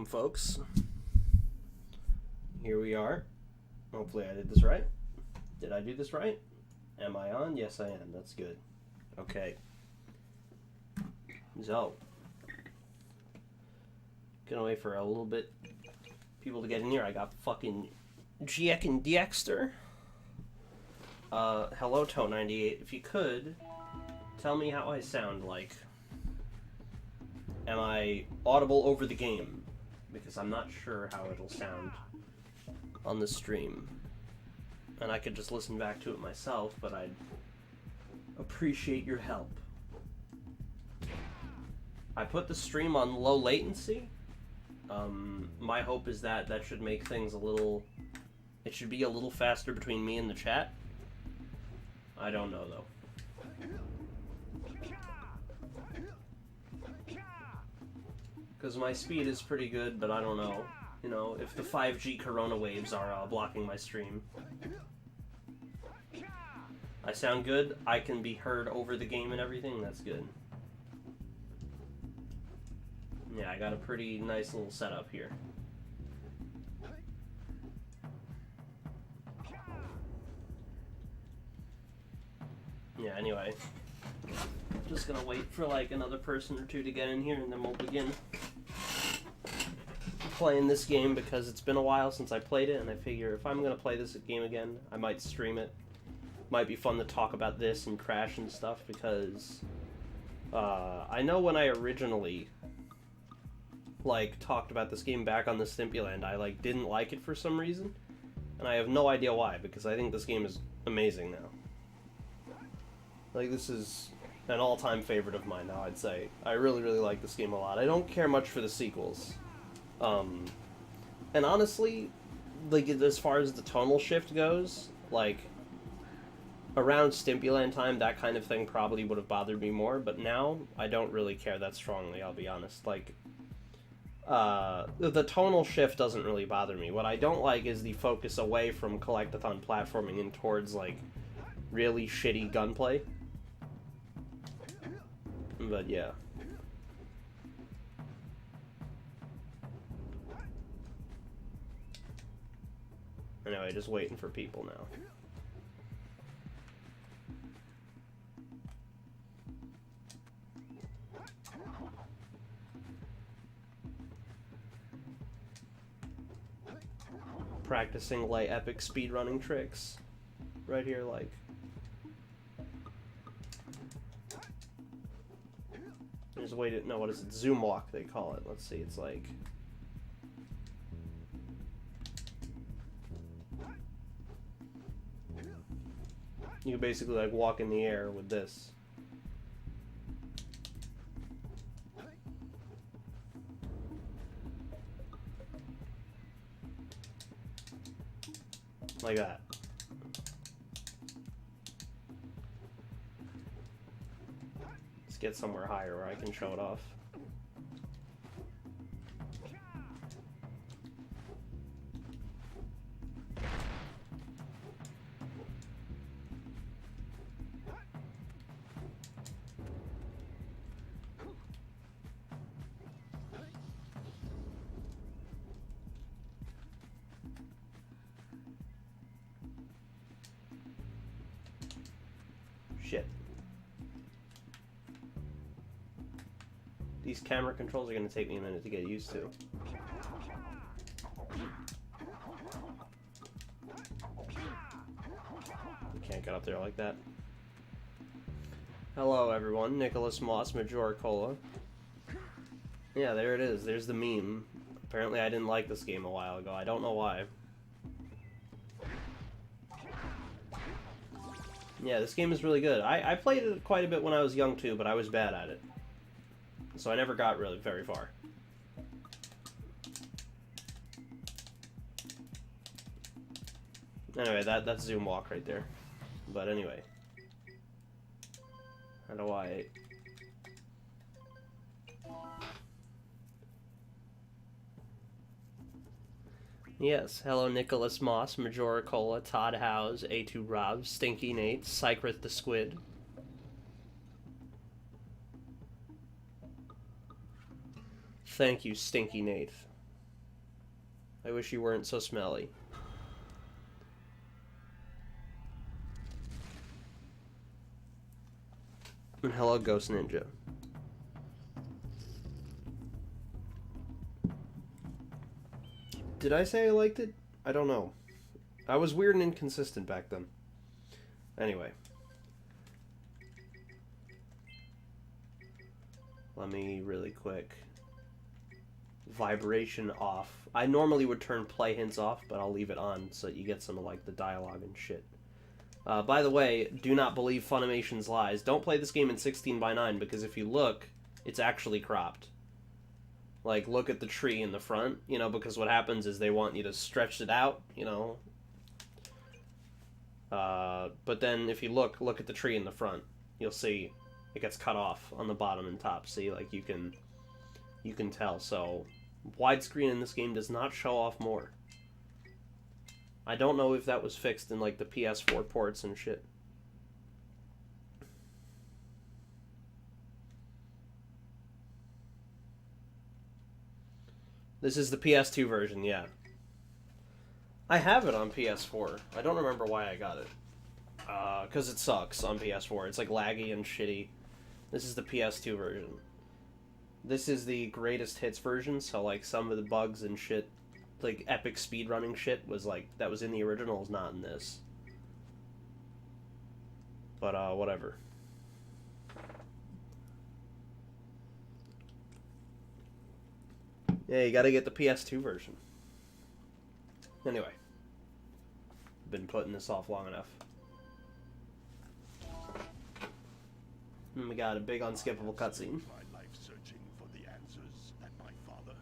Welcome, folks. Here we are. Hopefully I did this right. Did I do this right? Am I on? Yes, I am. That's good. Okay. So, gonna wait for a little bit people to get in here. I got fucking Jak Daxter. Hello, Toe98. If you could, tell me how I sound like. Am I audible over the game? Because I'm not sure how it'll sound on the stream. And I could just listen back to it myself, but I'd appreciate your help. I put the stream on low latency. My hope is that that should make things a little... It should be a little faster between me and the chat. I don't know, though. Because my speed is pretty good, but I don't know. You know, if the 5G corona waves are blocking my stream. I sound good. I can be heard over the game and everything. That's good. Yeah, I got a pretty nice little setup here. Yeah, anyway. Just gonna wait for like another person or two to get in here and then we'll begin playing this game because it's been a while since I played it and I figure if I'm gonna play this game again, I might stream it. Might be fun to talk about this and Crash and stuff because I know when I originally like talked about this game back on the Stimpyland, I like didn't like it for some reason and I have no idea why because I think this game is amazing now. Like this is an all-time favorite of mine now, I'd say. I really like this game a lot. I don't care much for the sequels. And honestly, like, as far as the tonal shift goes, like, around Stimpyland time, that kind of thing probably would have bothered me more, but now, I don't really care that strongly, I'll be honest. Like, the tonal shift doesn't really bother me. What I don't like is the focus away from collectathon platforming and towards, like, really shitty gunplay. But yeah. Anyway, just waiting for people now. Practicing like epic speedrunning tricks. Right here, like. There's a way to, no, what is it? Zoom walk, they call it. Let's see, it's like... You can basically, like, walk in the air with this. Like that. Get somewhere higher where I can show it off. Shit. These camera controls are going to take me a minute to get used to. You can't get up there like that. Hello everyone, Nicholas Moss, Major Cola. Yeah, there it is. There's the meme. Apparently I didn't like this game a while ago. I don't know why. Yeah, this game is really good. I played it quite a bit when I was young too, but I was bad at it. So I never got really very far. Anyway, that's Zoom walk right there. But anyway. How do I... Yes, hello Nicholas Moss, Majora Cola, Todd Howes, A2 Rob, Stinky Nate, Sykrith the Squid. Thank you, Stinky Nate. I wish you weren't so smelly. And hello, Ghost Ninja. Did I say I liked it? I don't know. I was weird and inconsistent back then. Anyway. Let me really quick. Vibration off. I normally would turn play hints off, but I'll leave it on so that you get some of like the dialogue and shit. By the way, do not believe Funimation's lies. Don't play this game in 16:9 because if you look, it's actually cropped. Like, look at the tree in the front, you know, because what happens is they want you to stretch it out, you know. But then if you look at the tree in the front, you'll see it gets cut off on the bottom and top. See, like, you can tell. So, widescreen in this game does not show off more. I don't know if that was fixed in, like, the PS4 ports and shit. This is the PS2 version, yeah. I have it on PS4. I don't remember why I got it. Because it sucks on PS4. It's, like, laggy and shitty. This is the PS2 version. This is the greatest hits version, so, like, some of the bugs and shit, like, epic speedrunning shit was, like, that was in the original is not in this. But, whatever. Yeah, you gotta get the PS2 version. Anyway. Been putting this off long enough. And we got a big unskippable cutscene. My life searching for the answers that my father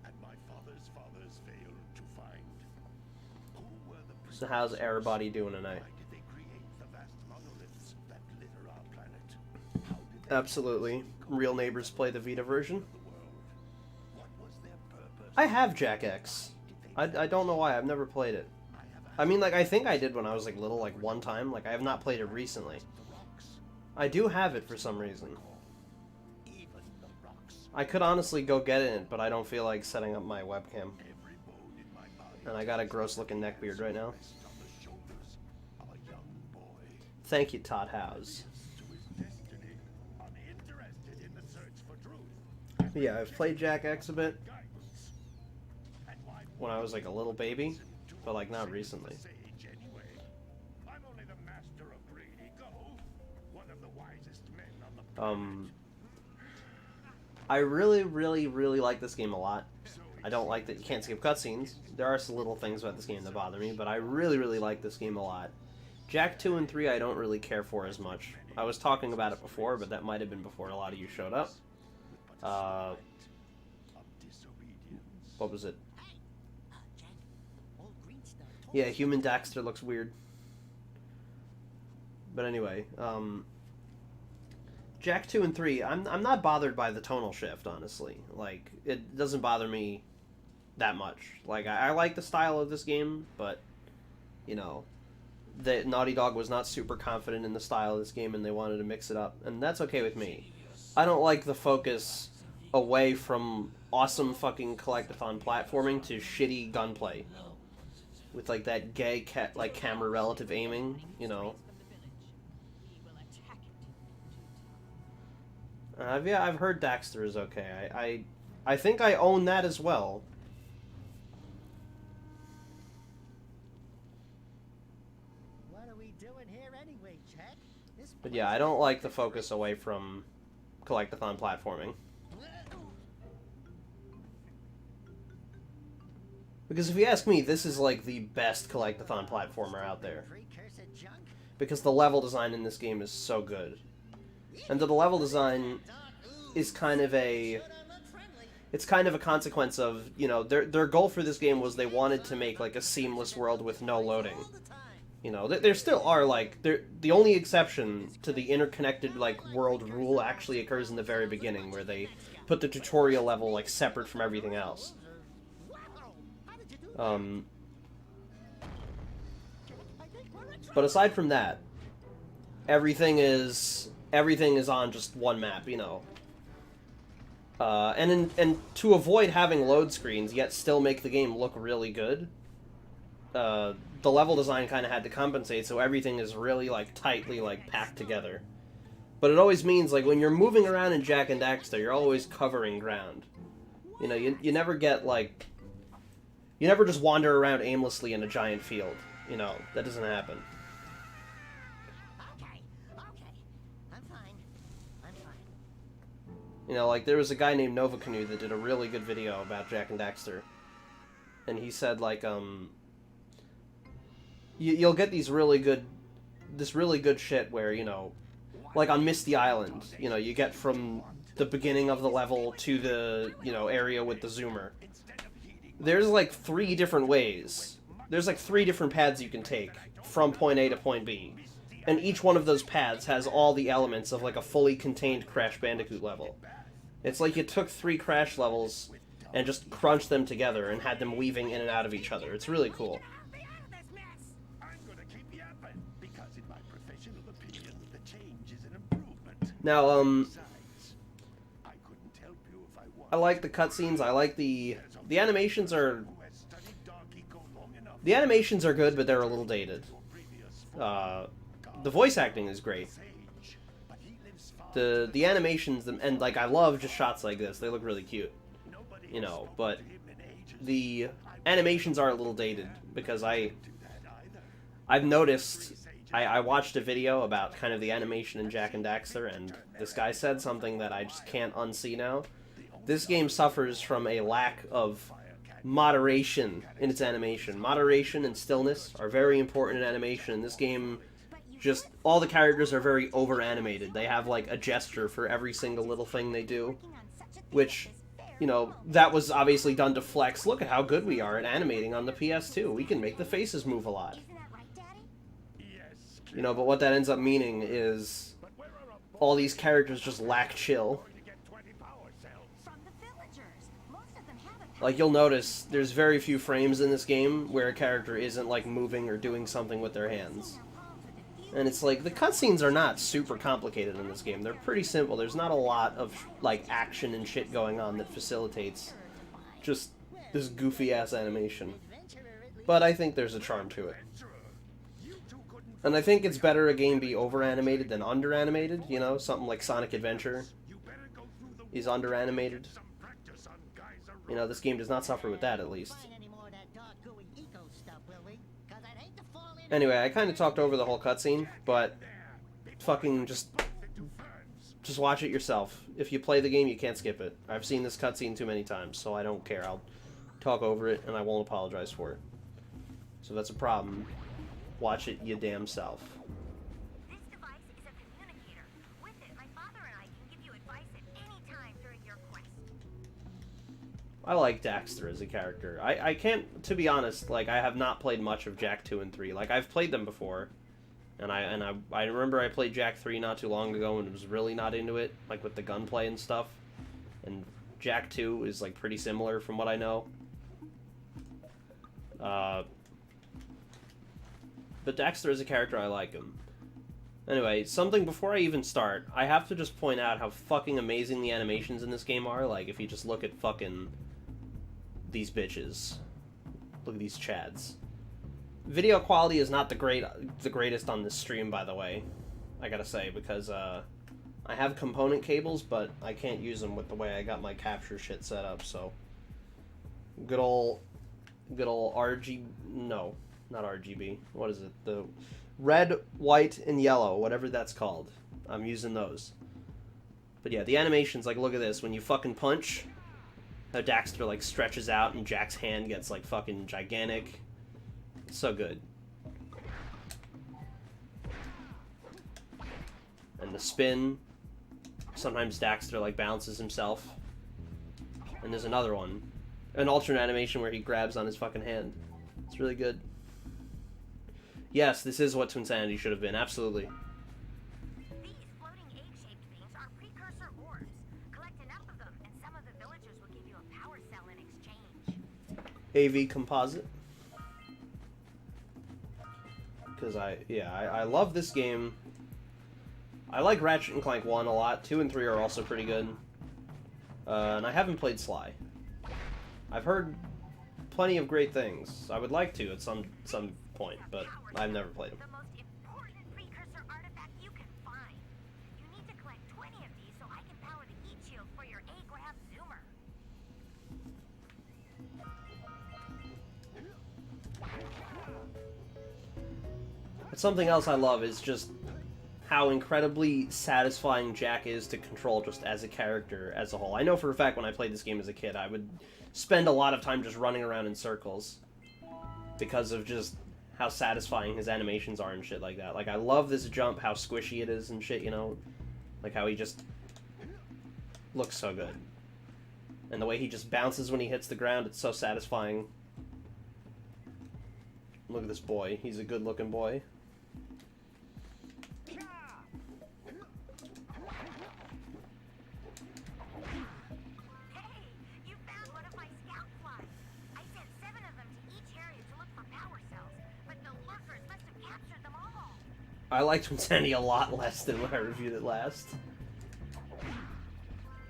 and my father's fathers failed to find. Who were the So how's everybody doing tonight? Why did they create the vast monoliths that litter our planet? How did they Absolutely. Real Neighbors play the Vita version. what was their purpose? I have Jak X. I don't know why. I've never played it. I mean, like, I think I did when I was, like, little, like, one time. Like, I have not played it recently. I do have it for some reason. Even the rocks, I could honestly go get it, but I don't feel like setting up my webcam. every bone in my body And I got a gross-looking neckbeard right now. rests on the shoulders of a young boy. Thank you, Todd Howes. To his destiny, uninterested in the search for truth. Yeah, I've played Jak X a bit Guidance. And why when I was, like, a little baby, but, like, not recently. sage anyway? I'm only the master of greedy go. One of the wisest men on the planet. I really, really, really like this game a lot. I don't like that you can't skip cutscenes. There are some little things about this game that bother me, but I really, really like this game a lot. Jak 2 and 3 I don't really care for as much. I was talking about it before, but that might have been before a lot of you showed up. of disobedience. What was it? Yeah, human Daxter looks weird. But anyway, Jak 2 and 3, I'm not bothered by the tonal shift, honestly. Like, it doesn't bother me that much. Like, I like the style of this game, but, you know, the Naughty Dog was not super confident in the style of this game, and they wanted to mix it up, and that's okay with me. I don't like the focus away from awesome fucking collectathon platforming to shitty gunplay. With, like, that gay, like, camera relative aiming, you know. Yeah, I've heard Daxter is okay. I think I own that as well. What are we doing here anyway, Jak? This But yeah, I don't like the focus away from collectathon platforming. Because if you ask me, this is like the best collectathon platformer out there. precursor junk? Because the level design in this game is so good. And the level design is kind of a... It's kind of a consequence of, you know, their goal for this game was they wanted to make, like, a seamless world with no loading. You know, there still are, like, the only exception to the interconnected, like, world rule actually occurs in the very beginning, where they put the tutorial level, like, separate from everything else. But aside from that, everything is on just one map, you know. And to avoid having load screens, yet still make the game look really good, the level design kind of had to compensate, so everything is really, like, tightly, like, packed together. But it always means, like, when you're moving around in Jak and Daxter, you're always covering ground. You know, you never get, like... You never just wander around aimlessly in a giant field. You know, that doesn't happen. Okay, I'm fine. I'm fine. You know, like, there was a guy named Nova Canoe that did a really good video about Jak and Daxter. And he said, like, you'll get these really good... This really good shit where, you know... Like on Misty Island, you know, you get from the beginning of the level to the, you know, area with the zoomer. There's like 3 different ways. There's like 3 different paths you can take from point A to point B. And each one of those paths has all the elements of like a fully contained Crash Bandicoot level. It's like you took 3 Crash levels and just crunched them together and had them weaving in and out of each other. It's really cool. Now, I like the cutscenes. I like the animations are... The animations are good, but they're a little dated. The voice acting is great. The animations, and like, I love just shots like this. They look really cute. You know, but the animations are a little dated, because I've noticed... I watched a video about kind of the animation in Jak and Daxter, and this guy said something that I just can't unsee now. This game suffers from a lack of moderation in its animation. Moderation and stillness are very important in animation. In this game, just all the characters are very over-animated. They have, like, a gesture for every single little thing they do, which, you know, that was obviously done to flex. Look at how good we are at animating on the PS2. We can make the faces move a lot. You know, but what that ends up meaning is all these characters just lack chill. Like, you'll notice there's very few frames in this game where a character isn't, like, moving or doing something with their hands. And it's like, the cutscenes are not super complicated in this game. They're pretty simple. There's not a lot of, like, action and shit going on that facilitates just this goofy-ass animation. But I think there's a charm to it. And I think it's better a game be over-animated than under-animated, you know? Something like Sonic Adventure is under-animated. You know, this game does not suffer with that, at least. Anyway, I kind of talked over the whole cutscene, but fucking just watch it yourself. If you play the game, you can't skip it. I've seen this cutscene too many times, so I don't care. I'll talk over it, and I won't apologize for it. So if that's a problem, watch it you damn self. This device is a communicator. With it, my father and I can give you advice at any time during your quest. I like Daxter as a character. I can't, to be honest, like, I have not played much of Jak 2 and 3. Like, I've played them before, and I remember I played Jak 3 not too long ago and was really not into it, like with the gunplay and stuff. And Jak 2 is, like, pretty similar from what I know. But Daxter as a character, I like him. Anyway, something before I even start, I have to just point out how fucking amazing the animations in this game are. Like, if you just look at fucking these bitches. Look at these chads. Video quality is not the greatest on this stream, by the way. I gotta say, because I have component cables, but I can't use them with the way I got my capture shit set up, so good old RGB, no, not RGB, what is it, the red, white, and yellow, whatever that's called, I'm using those. But yeah, the animations, like, look at this, when you fucking punch, how Daxter, like, stretches out and Jak's hand gets, like, fucking gigantic. It's so good. And the spin, sometimes Daxter, like, balances himself. And there's another one, an alternate animation where he grabs on his fucking hand. It's really good. Yes, this is what Twinsanity should have been, absolutely. These floating egg-shaped things are precursor ores. Collect enough of them, and some of the villagers will give you a power cell in exchange. AV composite. Because I love this game. I like Ratchet and Clank 1 a lot. 2 and 3 are also pretty good. And I haven't played Sly. I've heard plenty of great things. I would like to at some point, but I've never played them. The most important precursor artifact you can find. You need to collect 20 of these so I can power the heat shield for your A-graph zoomer. But something else I love is just how incredibly satisfying Jak is to control just as a character as a whole. I know for a fact when I played this game as a kid, I would spend a lot of time just running around in circles because of just how satisfying his animations are and shit like that. Like, I love this jump, how squishy it is and shit, you know? Like, how he just looks so good. And the way he just bounces when he hits the ground, it's so satisfying. Look at this boy. He's a good-looking boy. I liked Twinsanity a lot less than when I reviewed it last.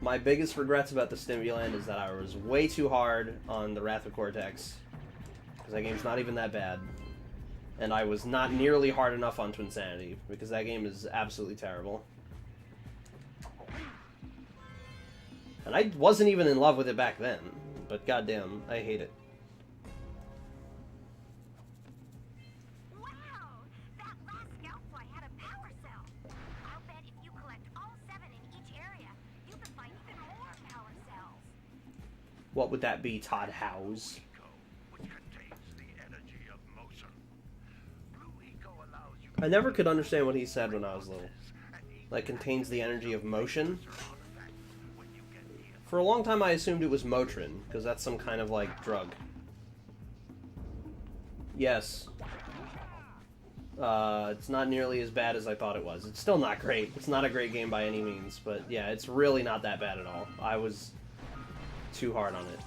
My biggest regrets about the Stimulant is that I was way too hard on the Wrath of Cortex, because that game's not even that bad. And I was not nearly hard enough on Twinsanity, because that game is absolutely terrible. And I wasn't even in love with it back then, but goddamn, I hate it. What would that be, Todd Howes? I never could understand what he said when I was little. Like, contains the energy of motion? For a long time I assumed it was Motrin, because that's some kind of, like, drug. Yes. It's not nearly as bad as I thought it was. It's still not great. It's not a great game by any means, but yeah, it's really not that bad at all. I was too hard on it.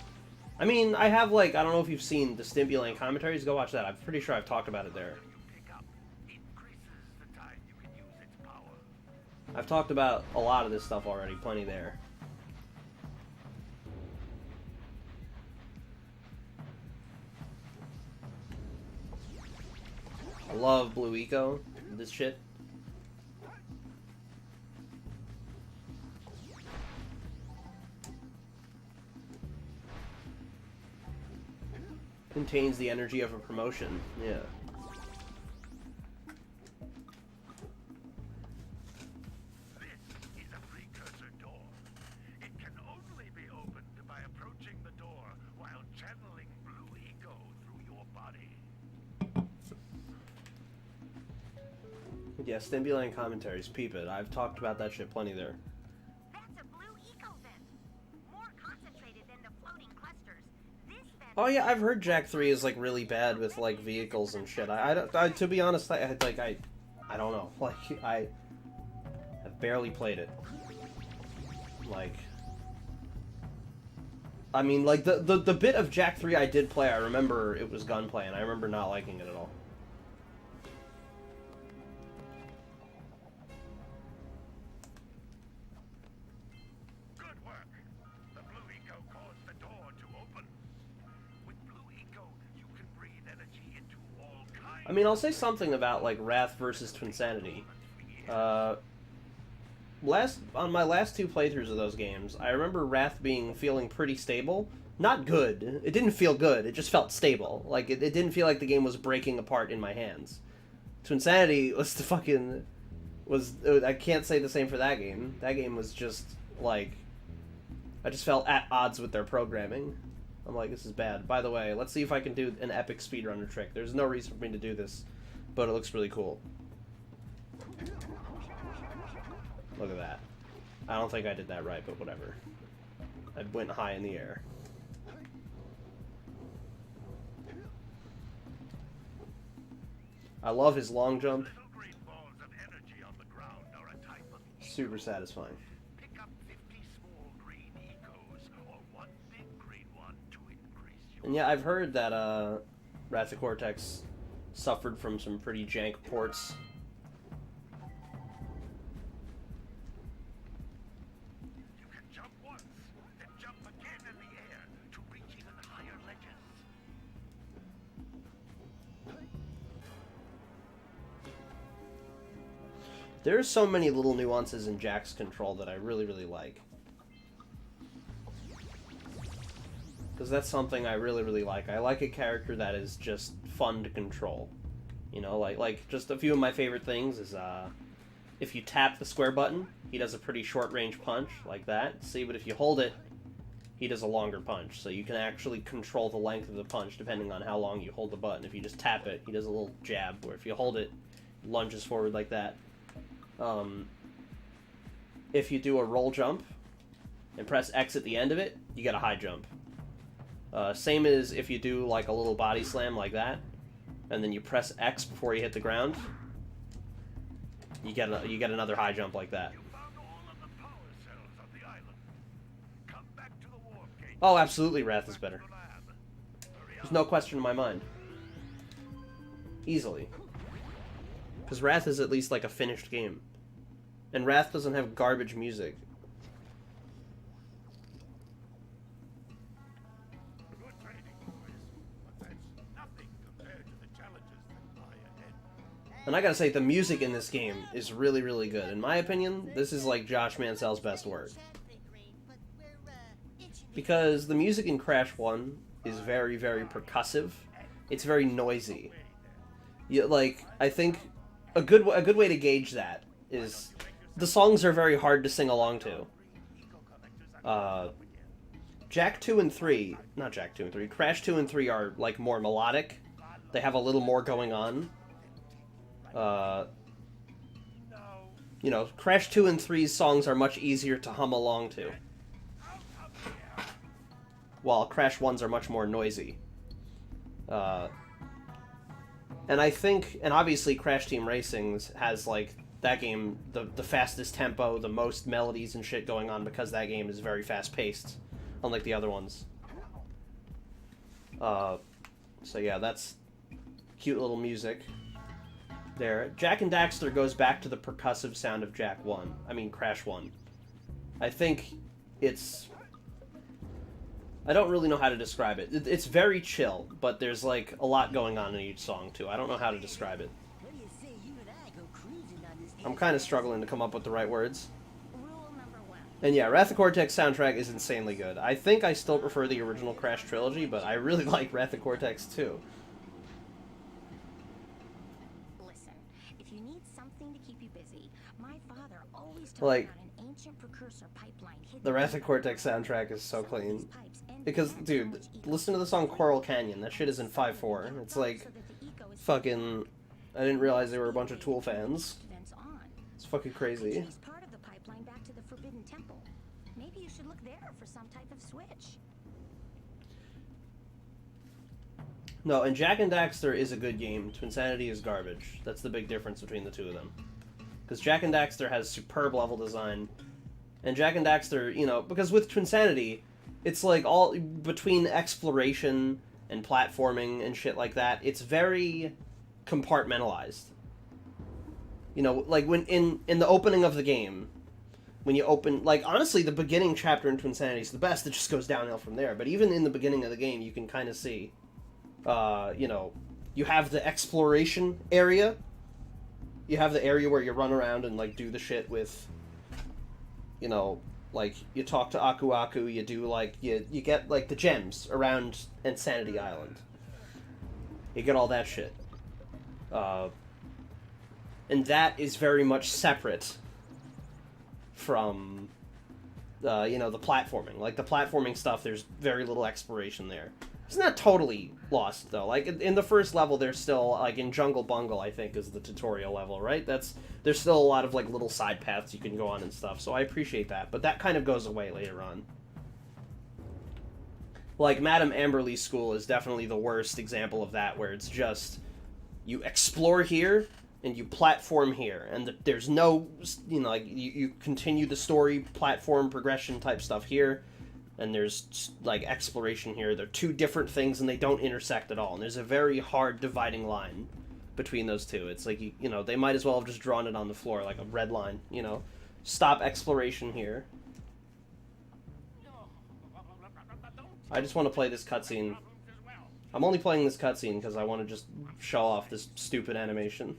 I mean, I have, like, I don't know if you've seen the Stimulant commentaries, go watch that. I'm pretty sure I've talked about it there. I've talked about a lot of this stuff already, plenty there. I love Blue Eco, this shit. Contains the energy of a promotion, yeah. This is a precursor door. It can only be opened by approaching the door while channeling Blue Eco through your body. Yeah, Stimulant commentaries, peep it. I've talked about that shit plenty there. Oh yeah, I've heard Jak 3 is like really bad with like vehicles and shit. To be honest, I don't know. Like I barely played it. Like, I mean, like the bit of Jak 3 I did play, I remember it was gunplay, and I remember not liking it at all. I mean, I'll say something about, like, Wrath versus Twinsanity. On my last two playthroughs of those games, I remember Wrath feeling pretty stable. Not good. It didn't feel good. It just felt stable. Like, it didn't feel like the game was breaking apart in my hands. Twinsanity was the fucking... I can't say the same for that game. That game was just, like... I just felt at odds with their programming. I'm like, this is bad. By the way, let's see if I can do an epic speedrunner trick. There's no reason for me to do this, but it looks really cool. Look at that. I don't think I did that right, but whatever. I went high in the air. I love his long jump. Super satisfying. And yeah, I've heard that Wrath of Cortex suffered from some pretty jank ports. You can jump once, then There's so many little nuances in Jak's control that I really, really like. Because that's something I really, really like. I like a character that is just fun to control. You know, like just a few of my favorite things is, if you tap the square button, he does a pretty short-range punch, like that. See, but if you hold it, he does a longer punch. So you can actually control the length of the punch depending on how long you hold the button. If you just tap it, he does a little jab, where if you hold it, he lunges forward like that. If you do a roll jump and press X at the end of it, you get a high jump. Same as if you do like a little body slam like that, and then you press X before you hit the ground, you get another high jump like that. Oh, absolutely, Wrath is better. There's no question in my mind. Easily. Because Wrath is at least like a finished game. And Wrath doesn't have garbage music. And I gotta say, the music in this game is really, really good. In my opinion, this is like Josh Mansell's best work. Because the music in Crash 1 is very, very percussive. It's very noisy. I think a good way to gauge that is the songs are very hard to sing along to. Crash 2 and 3 are like more melodic. They have a little more going on. You know, Crash 2 and 3's songs are much easier to hum along to, while Crash 1's are much more noisy. And I think, and obviously Crash Team Racing's has, like, that game, the fastest tempo, the most melodies and shit going on, because that game is very fast-paced, unlike the other ones. So yeah, that's cute little music there. Jak and Daxter goes back to the percussive sound of Crash 1. I think it's... I don't really know how to describe it. It's very chill, but there's, like, a lot going on in each song, too. I don't know how to describe it. I'm kind of struggling to come up with the right words. And yeah, Wrath of Cortex soundtrack is insanely good. I think I still prefer the original Crash trilogy, but I really like Wrath of Cortex, too. Listen, if you need something to keep you busy, my father always talked Like, about an ancient precursor pipeline hidden the Wrath of Cortex soundtrack is so clean. Because, dude, listen to the song Coral Canyon. That shit is in 5/4. It's like, fucking... I didn't realize they were a bunch of Tool fans. It's fucking crazy. Part of the pipeline back to the Forbidden Temple. Maybe you should look there for some type of switch. No, and Jak and Daxter is a good game. Twinsanity is garbage. That's the big difference between the two of them. Because Jak and Daxter has superb level design. And Jak and Daxter, you know, because with Twinsanity, it's like all between exploration and platforming and shit like that, it's very compartmentalized. You know, like when in the opening of the game, when you open, like, honestly, the beginning chapter in Twinsanity is the best. It just goes downhill from there. But even in the beginning of the game, you can kind of see, you know, you have the exploration area. You have the area where you run around and, like, do the shit with, you know, like, you talk to Aku Aku, you do, like, you get, like, the gems around Insanity Island. You get all that shit. And that is very much separate from, you know, the platforming. Like, the platforming stuff, there's very little exploration there. It's not totally lost, though. Like, in the first level, there's still, like, in Jungle Bungle, I think, is the tutorial level, right? There's still a lot of, like, little side paths you can go on and stuff, so I appreciate that. But that kind of goes away later on. Like, Madame Amberly's school is definitely the worst example of that, where it's just, you explore here, and you platform here, and there's no, you know, like, you continue the story, platform, progression type stuff here, and there's, like, exploration here. They're two different things, and they don't intersect at all, and there's a very hard dividing line between those two. It's like, you know, they might as well have just drawn it on the floor, like a red line, you know. Stop exploration here. I just want to play this cutscene. I'm only playing this cutscene because I want to just show off this stupid animation.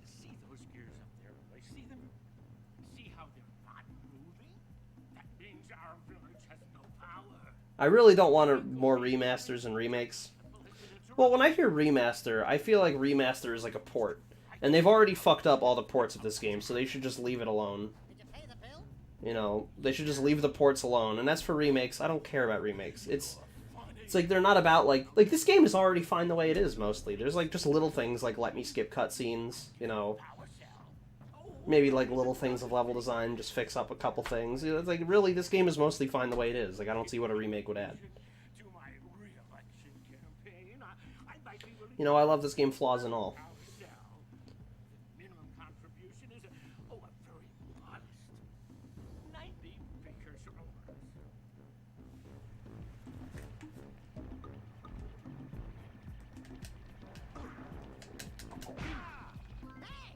See those gears I really don't want more remasters and remakes. Well, when I hear remaster, I feel like remaster is like a port. And they've already fucked up all the ports of this game, so they should just leave it alone. Did you pay the bill? You know, they should just leave the ports alone. And as for remakes, I don't care about remakes. It's like they're not about, like this game is already fine the way it is, mostly. There's, like, just little things like let me skip cutscenes, you know. Maybe, like, little things of level design, just fix up a couple things. You know, it's like, really, this game is mostly fine the way it is. Like, I don't see what a remake would add. You know, I love this game, flaws and all. Minimum contribution is a very modest 90 precursor ores. Hey!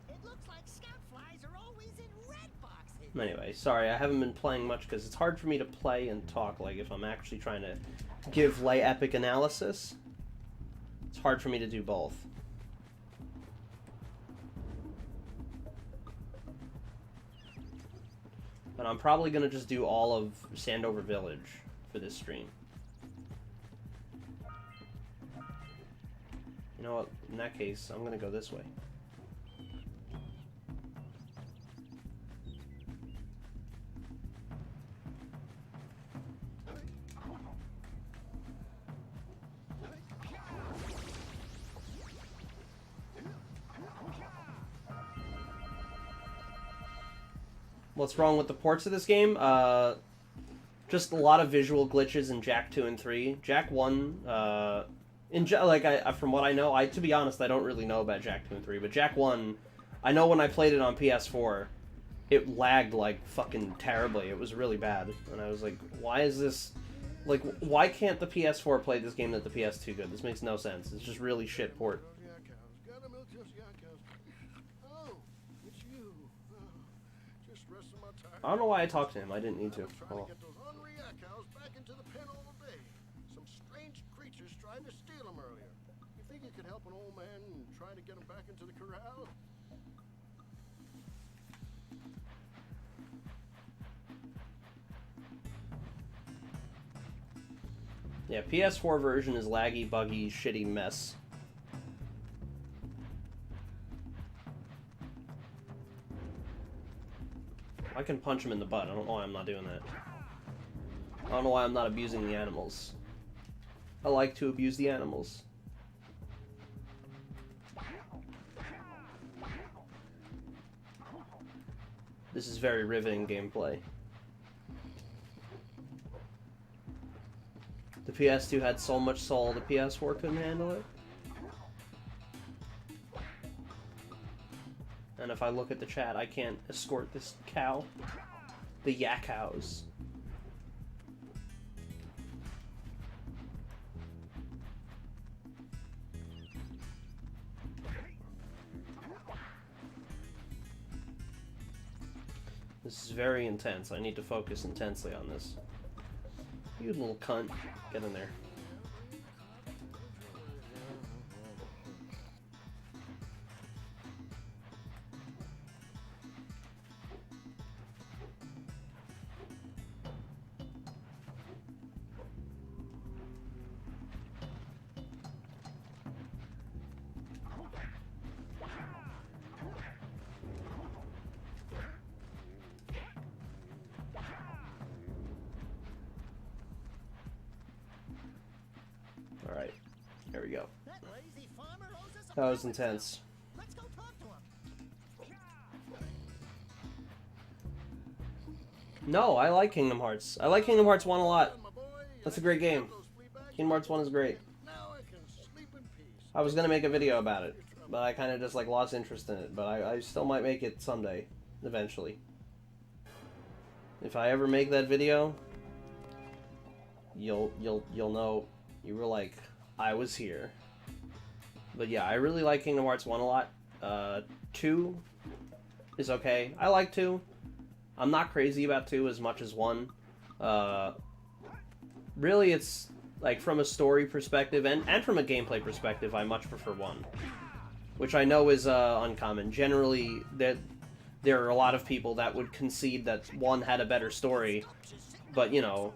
It looks like scout flies are always in red boxes. Anyway, sorry, I haven't been playing much because it's hard for me to play and talk, like, if I'm actually trying to give lay epic analysis. It's hard for me to do both. But I'm probably going to just do all of Sandover Village for this stream. You know what? In that case, I'm going to go this way. What's wrong with the ports of this game? Just a lot of visual glitches in Jak 2 and 3. Jak 1, from what I know, to be honest, I don't really know about Jak 2 and 3, but Jak 1, I know when I played it on PS4, it lagged, like, fucking terribly. It was really bad. And I was like, why is this... Like, why can't the PS4 play this game that the PS2 could? This makes no sense. It's just really shit port. I don't know why I talked to him. I didn't need to. Oh. Get those ornery cows back into the pen all day. Some strange creatures trying to steal them earlier. You think you could help an old man trying to get him back into the corral? Yeah, PS4 version is laggy, buggy, shitty mess. I can punch him in the butt. I don't know why I'm not doing that. I don't know why I'm not abusing the animals. I like to abuse the animals. This is very riveting gameplay. The PS2 had so much soul, the PS4 couldn't handle it. And if I look at the chat, I can't escort this cow. The yak cows. This is very intense. I need to focus intensely on this. You little cunt. Get in there. Alright, there we go. That lazy farmer owes us a That was payment. intense. Let's go talk to him. No, I like Kingdom Hearts. I like Kingdom Hearts 1 a lot. That's a great game. Kingdom Hearts 1 is great. Now I can sleep in peace. I was gonna make a video about it, but I kind of just like lost interest in it. But I still might make it someday, eventually. If I ever make that video, you'll know. You were like, I was here. But yeah, I really like Kingdom Hearts 1 a lot. 2 is okay. I like 2. I'm not crazy about 2 as much as 1. Really, it's like from a story perspective and from a gameplay perspective, I much prefer 1. Which I know is uncommon. Generally, there are a lot of people that would concede that 1 had a better story. But, you know,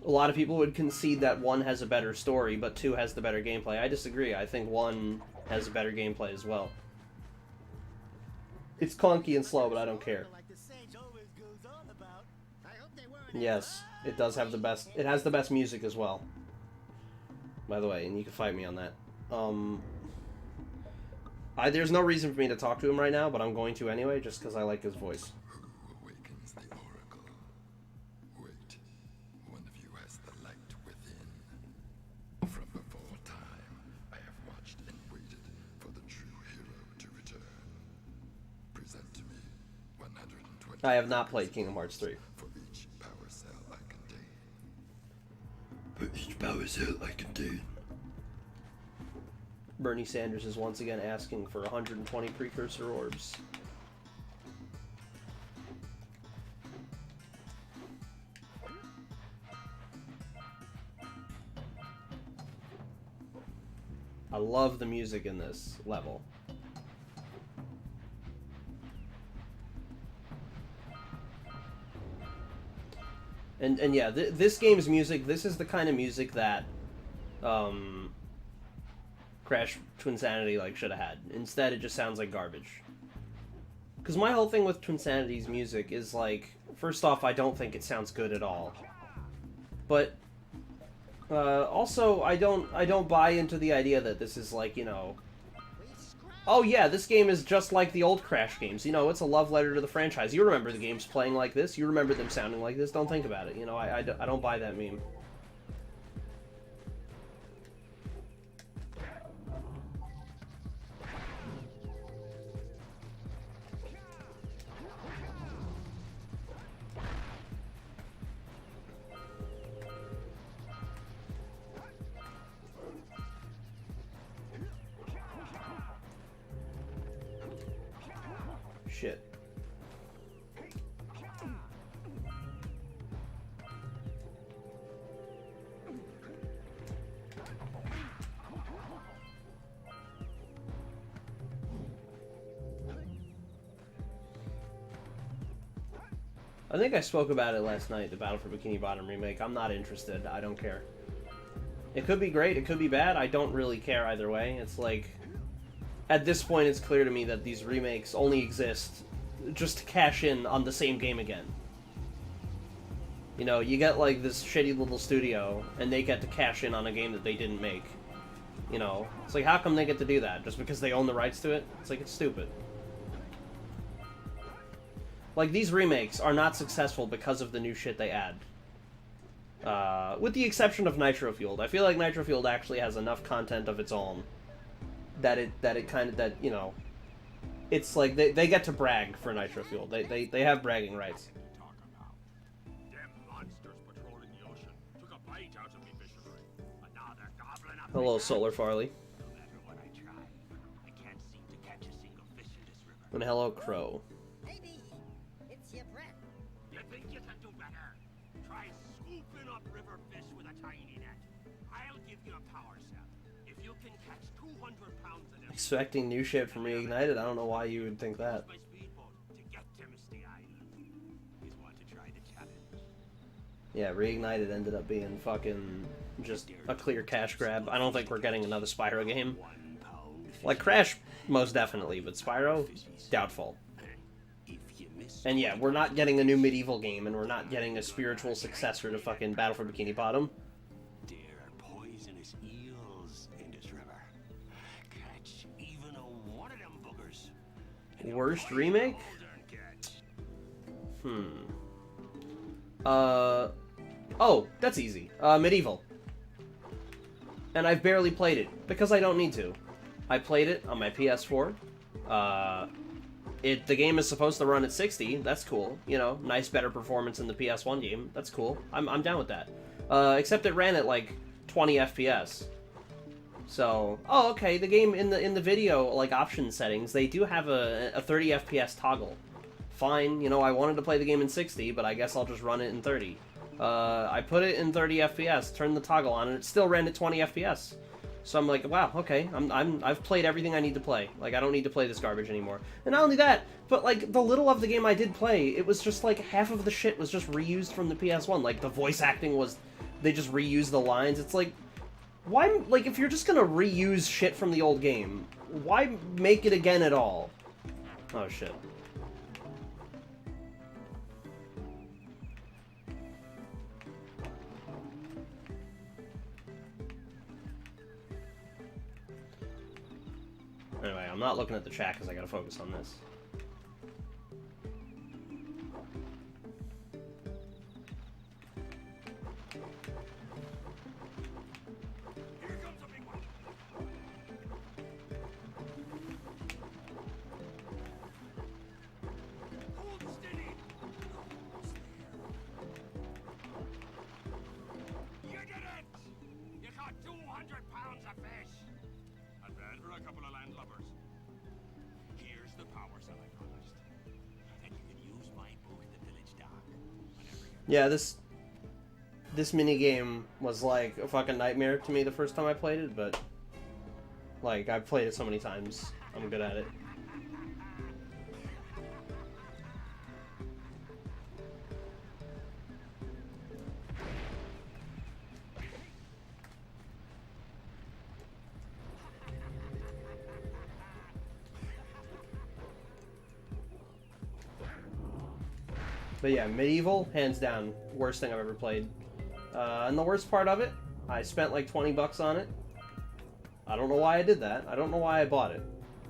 a lot of people would concede that 1 has a better story, but 2 has the better gameplay. I disagree. I think 1 has a better gameplay as well. It's clunky and slow, but I don't care. Yes, it does have the best... It has the best music as well. By the way, and you can fight me on that. There's no reason for me to talk to him right now, but I'm going to anyway, just because I like his voice. Who awakens the oracle? Wait, one of you has the light within. From before time, I have watched and waited for the true hero to return. Present to me 120. I have not played Kingdom Hearts 3. For each power cell I contain. For each power cell I contain. Bernie Sanders is once again asking for 120 precursor orbs. I love the music in this level. And yeah, this game's music, this is the kind of music that Crash Twinsanity like should have had. Instead, it just sounds like garbage. Because my whole thing with Twinsanity's music is like, first off, I don't think it sounds good at all. But also, I don't buy into the idea that this is like, you know, oh yeah, this game is just like the old Crash games. You know, it's a love letter to the franchise. You remember the games playing like this. You remember them sounding like this. Don't think about it. You know, I don't buy that meme. Shit. I think I spoke about it last night, the Battle for Bikini Bottom remake. I'm not interested. I don't care. It could be great, it could be bad. I don't really care either way. It's like, at this point, it's clear to me that these remakes only exist just to cash in on the same game again. You know, you get, like, this shitty little studio, and they get to cash in on a game that they didn't make. You know? It's like, how come they get to do that? Just because they own the rights to it? It's like, it's stupid. Like, these remakes are not successful because of the new shit they add. With the exception of Nitro Fueled. I feel like Nitro Fueled actually has enough content of its own that it kind of, that, you know, it's like they get to brag for Nitro Fueled. They have bragging rights. Hello, Solar Farley. And hello, Crow. Maybe it's your breath. You think you can do better? Try scooping up river fish with a tiny net. I'll give you a power cell. If you can catch 200 pounds of them. Expecting new shit from Reignited? I don't know why you would think that. My speedboat to get to Misty Island. You want to try the challenge? Yeah, Reignited ended up being fucking just a clear cash grab. I don't think we're getting another Spyro game. Like Crash, most definitely, but Spyro, doubtful. And yeah, we're not getting a new medieval game, and we're not getting a spiritual successor to fucking Battle for Bikini Bottom. There are poisonous eels in this river. Catch even one of them boogers. Worst remake? Oh, that's easy. Medieval. And I've barely played it, because I don't need to. I played it on my PS4. The game is supposed to run at 60. That's cool. You know, nice, better performance in the PS1 game. That's cool. I'm down with that. Except it ran at like 20 FPS. So, oh, okay. The game in the video like option settings, they do have a 30 FPS toggle. Fine. You know, I wanted to play the game in 60, but I guess I'll just run it in 30. I put it in 30 FPS, turned the toggle on, and it still ran at 20 FPS. So I'm like, wow, okay, I've played everything I need to play. Like, I don't need to play this garbage anymore. And not only that, but like the little of the game I did play, it was just like half of the shit was just reused from the PS1. Like the voice acting was they just reuse the lines. It's like, why, like, if you're just gonna reuse shit from the old game, why make it again at all? Oh, shit. Anyway, I'm not looking at the chat because I gotta focus on this. Here comes a big one. Hold steady. Almost there. You did it! You caught 200 pounds of fish. Not bad for a couple of landlubbers. Here's the power cell I promised. And you can use my book, The Village Dog, whenever you're... Yeah, this minigame was like a fucking nightmare to me the first time I played it, but like I've played it so many times, I'm good at it. But yeah, Medieval, hands down, worst thing I've ever played. And the worst part of it, I spent like 20 bucks on it. I don't know why I did that. I don't know why I bought it.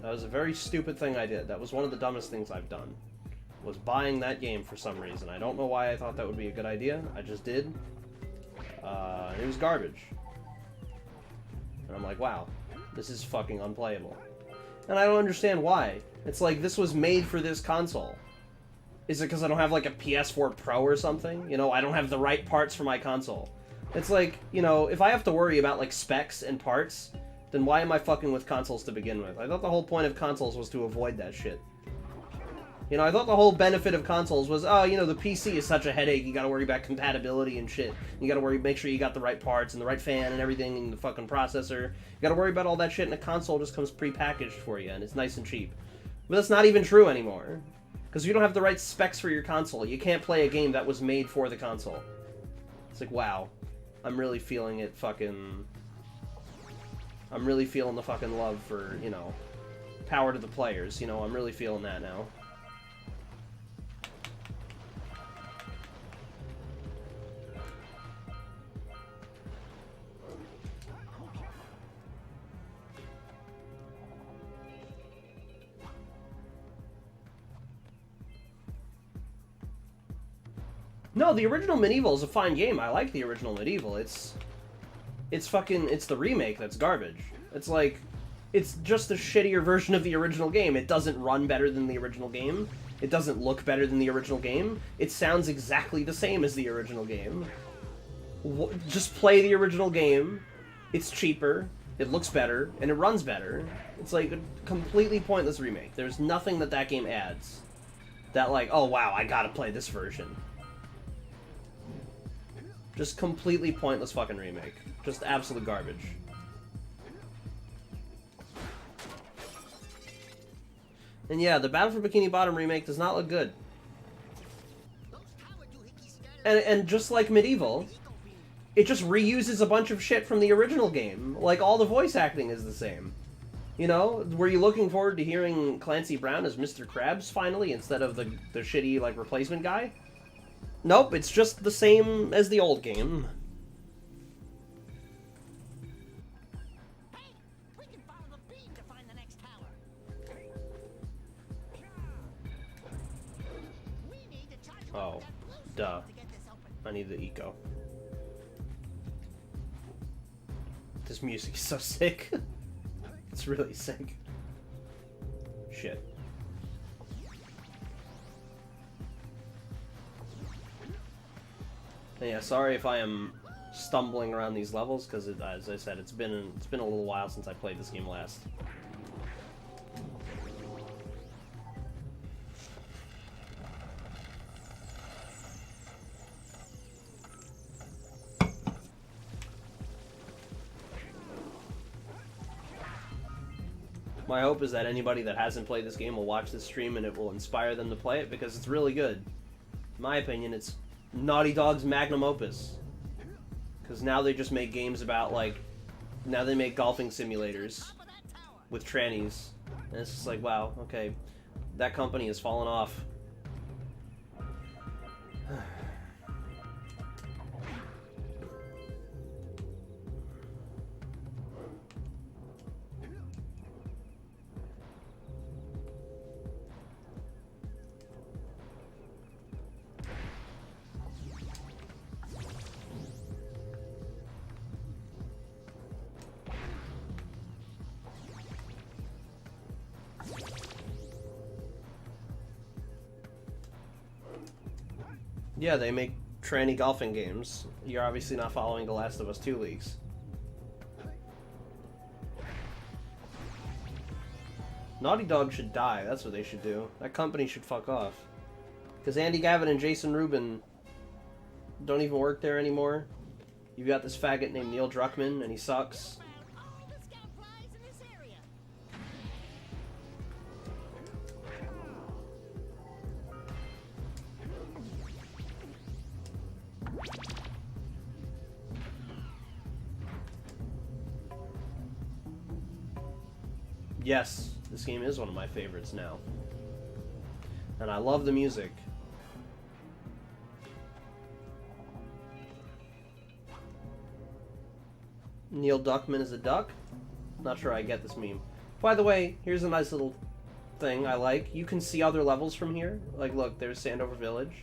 That was a very stupid thing I did. That was one of the dumbest things I've done. Was buying that game for some reason. I don't know why I thought that would be a good idea. I just did. It was garbage. And I'm like, wow, this is fucking unplayable. And I don't understand why. It's like, this was made for this console. Is it because I don't have, like, a PS4 Pro or something? You know, I don't have the right parts for my console. It's like, you know, if I have to worry about, like, specs and parts, then why am I fucking with consoles to begin with? I thought the whole point of consoles was to avoid that shit. You know, I thought the whole benefit of consoles was, oh, you know, the PC is such a headache, you gotta worry about compatibility and shit. You gotta make sure you got the right parts and the right fan and everything and the fucking processor. You gotta worry about all that shit, and a console just comes pre-packaged for you, and it's nice and cheap. But that's not even true anymore. Because you don't have the right specs for your console. You can't play a game that was made for the console. It's like, wow. I'm really feeling it fucking... I'm really feeling the fucking love for, you know, power to the players. You know, I'm really feeling that now. No, the original Medieval is a fine game. I like the original Medieval. It's the remake that's garbage. It's like, it's just a shittier version of the original game. It doesn't run better than the original game. It doesn't look better than the original game. It sounds exactly the same as the original game. Just play the original game. It's cheaper, it looks better, and it runs better. It's like a completely pointless remake. There's nothing that game adds that, like, oh wow, I gotta play this version. Just completely pointless fucking remake. Just absolute garbage. And yeah, the Battle for Bikini Bottom remake does not look good. And just like Medieval, it just reuses a bunch of shit from the original game. Like, all the voice acting is the same. You know, were you looking forward to hearing Clancy Brown as Mr. Krabs finally, instead of the shitty, like, replacement guy? Nope, it's just the same as the old game. Hey, we can follow the beam to find the next tower. We need to charge you Oh, up with that blue switch duh. to get this open. I need the eco. This music is so sick. It's really sick. Shit. And yeah, sorry if I am stumbling around these levels, because as I said, it's been a little while since I played this game last. My hope is that anybody that hasn't played this game will watch this stream and it will inspire them to play it, because it's really good. In my opinion, it's Naughty Dog's magnum opus. Because now they just make games about, like, now they make golfing simulators Top of that tower. with trannies. And it's just like, wow, okay, that company has fallen off. Yeah, they make tranny golfing games. You're obviously not following The Last of Us 2 leaks. Naughty Dog should die. That's what they should do. That company should fuck off. Because Andy Gavin and Jason Rubin don't even work there anymore. You've got this faggot named Neil Druckmann, and he sucks. Found all the scout flies in this area. Yes, this game is one of my favorites now. And I love the music. Neil Druckmann is a duck? Not sure I get this meme. By the way, here's a nice little thing I like. You can see other levels from here. Like, look, there's Sandover Village.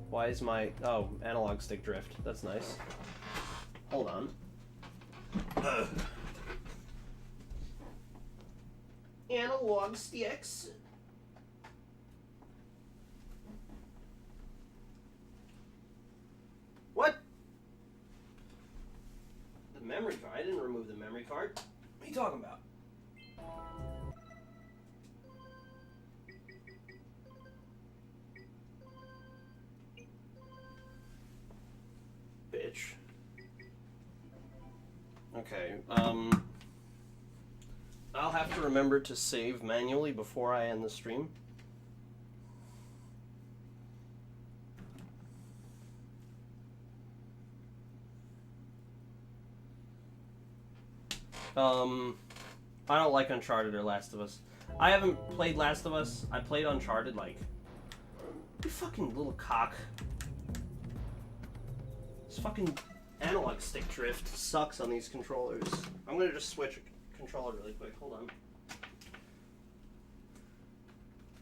Why is my... Oh, analog stick drift. That's nice. Hold on. Ugh. Analog sticks. What? The memory card? I didn't remove the memory card. What are you talking about? Bitch. Okay, I'll have to remember to save manually before I end the stream. I don't like Uncharted or Last of Us. I haven't played Last of Us. I played Uncharted, like... You fucking little cock. This fucking analog stick drift sucks on these controllers. I'm gonna just switch a controller really quick. Hold on.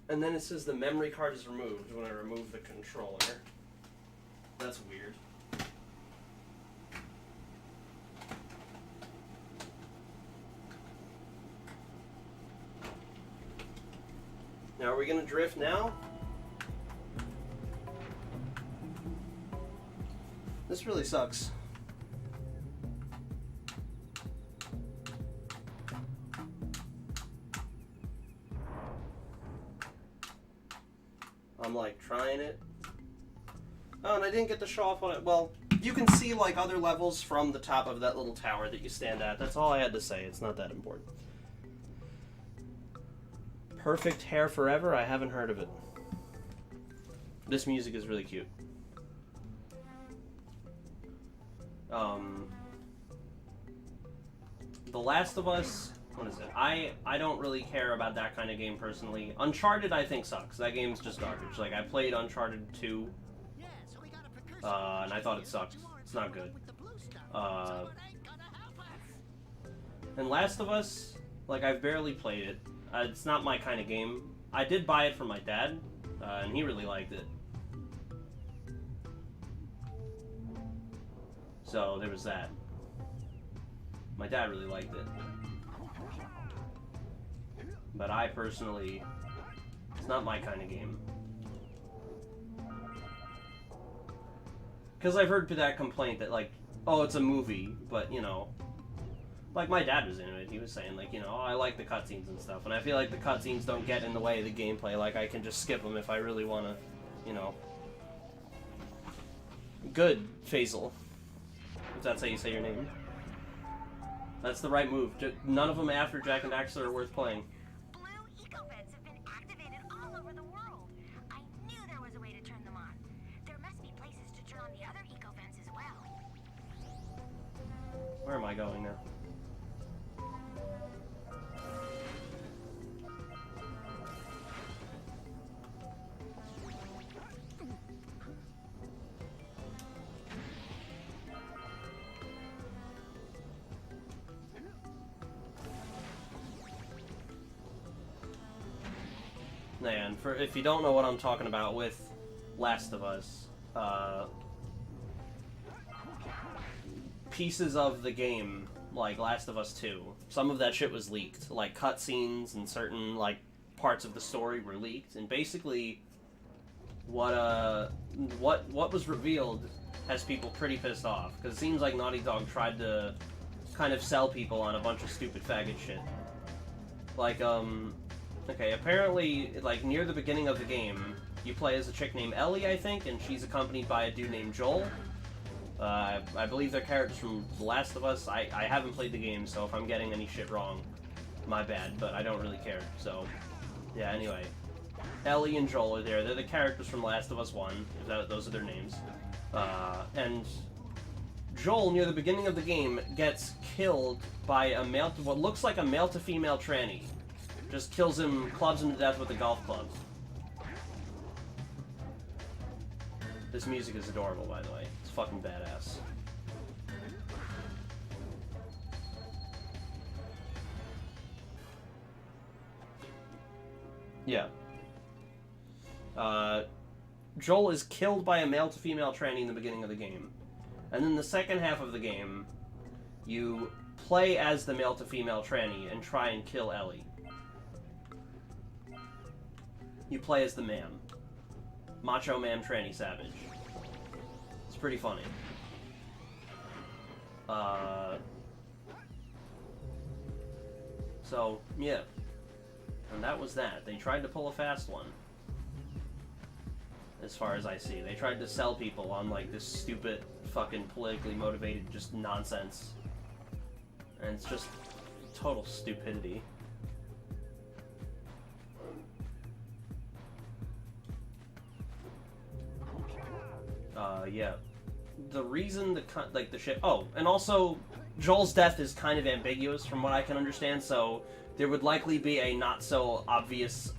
And then it says the memory card is removed when I remove the controller. That's weird. Now, are we gonna drift now? This really sucks. I'm like trying it. Oh, and I didn't get to show off on it. Well, you can see like other levels from the top of that little tower that you stand at. That's all I had to say. It's not that important. Perfect Hair Forever? I haven't heard of it. This music is really cute. The Last of Us, what is it? I don't really care about that kind of game personally. Uncharted I think sucks. That game's just garbage. Like I played Uncharted 2 Yeah, so we got a precursor and I thought it here, sucked. but you aren't It's not dealing good. with the blue stuff, Uh, so it ain't gonna help us. And Last of Us, like I've barely played it. It's not my kind of game. I did buy it for my dad, and he really liked it. So there was that. My dad really liked it. But I personally, it's not my kind of game. Because I've heard that complaint that like, oh, it's a movie, but you know, like my dad was into it. He was saying like, you know, oh, I like the cutscenes and stuff, and I feel like the cutscenes don't get in the way of the gameplay. Like I can just skip them if I really want to, you know. Good, Faisal. If that's how you say your name. That's the right move. None of them after Jak and Daxter are worth playing. Blue eco-vents have been activated all over the world. I knew there was a way to turn them on. There must be places to turn on the other eco-vents as well. Where am I going now? And for if you don't know what I'm talking about with Last of Us, pieces of the game, like Last of Us 2, some of that shit was leaked. Like cutscenes and certain like parts of the story were leaked, and basically what was revealed has people pretty pissed off, because it seems like Naughty Dog tried to kind of sell people on a bunch of stupid faggot shit. Like, okay, apparently, like, near the beginning of the game, you play as a chick named Ellie, I think, and she's accompanied by a dude named Joel. I believe they're characters from The Last of Us. I haven't played the game, so if I'm getting any shit wrong, my bad, but I don't really care, so... Yeah, anyway. Ellie and Joel are there. They're the characters from Last of Us 1, if those are their names. And Joel, near the beginning of the game, gets killed by a what looks like a male-to-female tranny. Just kills him, clubs him to death with a golf club. This music is adorable, by the way. It's fucking badass. Yeah. Joel is killed by a male-to-female tranny in the beginning of the game. And then the second half of the game, you play as the male-to-female tranny and try and kill Ellie. You play as the man. Macho Man Tranny Savage. It's pretty funny. So, yeah. And that was that. They tried to pull a fast one. As far as I see. They tried to sell people on, like, this stupid, fucking politically motivated, just nonsense. And it's just total stupidity. Yeah. The reason the shit... Oh, and also, Joel's death is kind of ambiguous from what I can understand, so there would likely be a not-so-obvious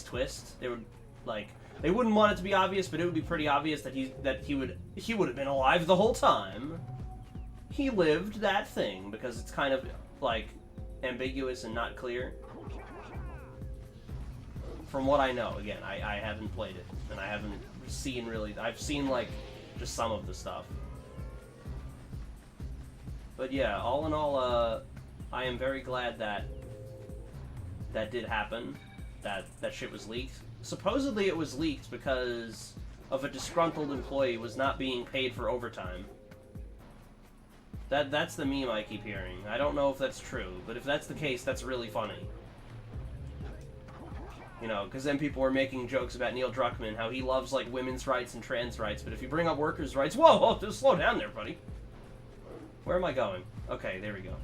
twist. They would, like... They wouldn't want it to be obvious, but it would be pretty obvious that he would have been alive the whole time. He lived that thing, because it's kind of, like, ambiguous and not clear. From what I know, again, I haven't played it, and I haven't seen really... I've seen, like, just some of the stuff. But yeah, all in all, I am very glad that did happen. That shit was leaked. Supposedly it was leaked because of a disgruntled employee was not being paid for overtime. That's the meme I keep hearing. I don't know if that's true, but if that's the case, that's really funny. You know, because then people were making jokes about Neil Druckmann, how he loves, like, women's rights and trans rights, but if you bring up workers' rights... Whoa, just slow down there, buddy. Where am I going? Okay, there we go.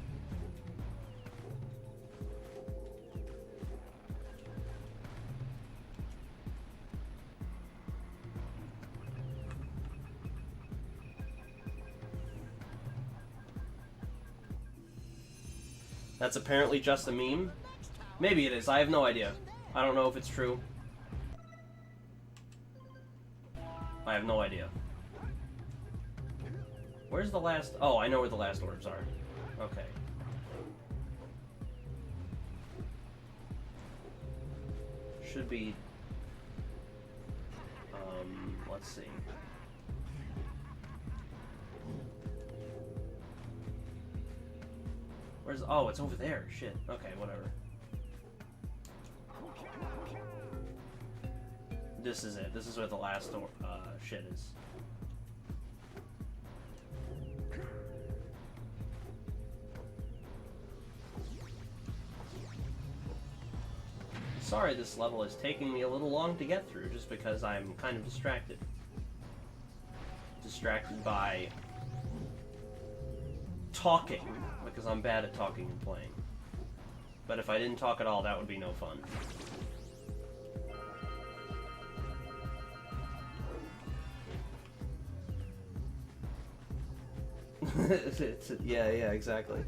That's apparently just a meme? Maybe it is, I have no idea. I don't know if it's true. I have no idea. Where's the last... Oh, I know where the last orbs are. Okay. Should be... let's see. Where's... Oh, it's over there. Shit. Okay, whatever. This is it. This is where the last shit is. Sorry this level is taking me a little long to get through, just because I'm kind of distracted. Distracted by talking, because I'm bad at talking and playing. But if I didn't talk at all, that would be no fun. Yeah, exactly.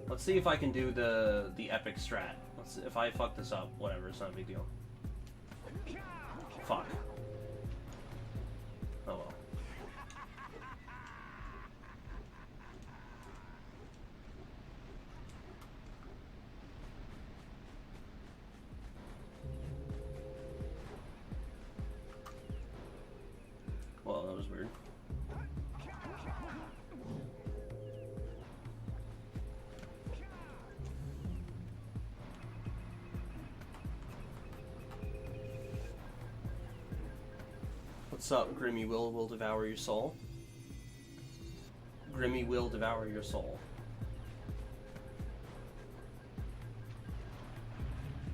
Let's see if I can do the epic strat. Let's see, if I fuck this up, whatever, it's not a big deal. Fuck. Oh well. Well, that was weird. What's up, Grimmy will devour your soul? Grimmy will devour your soul.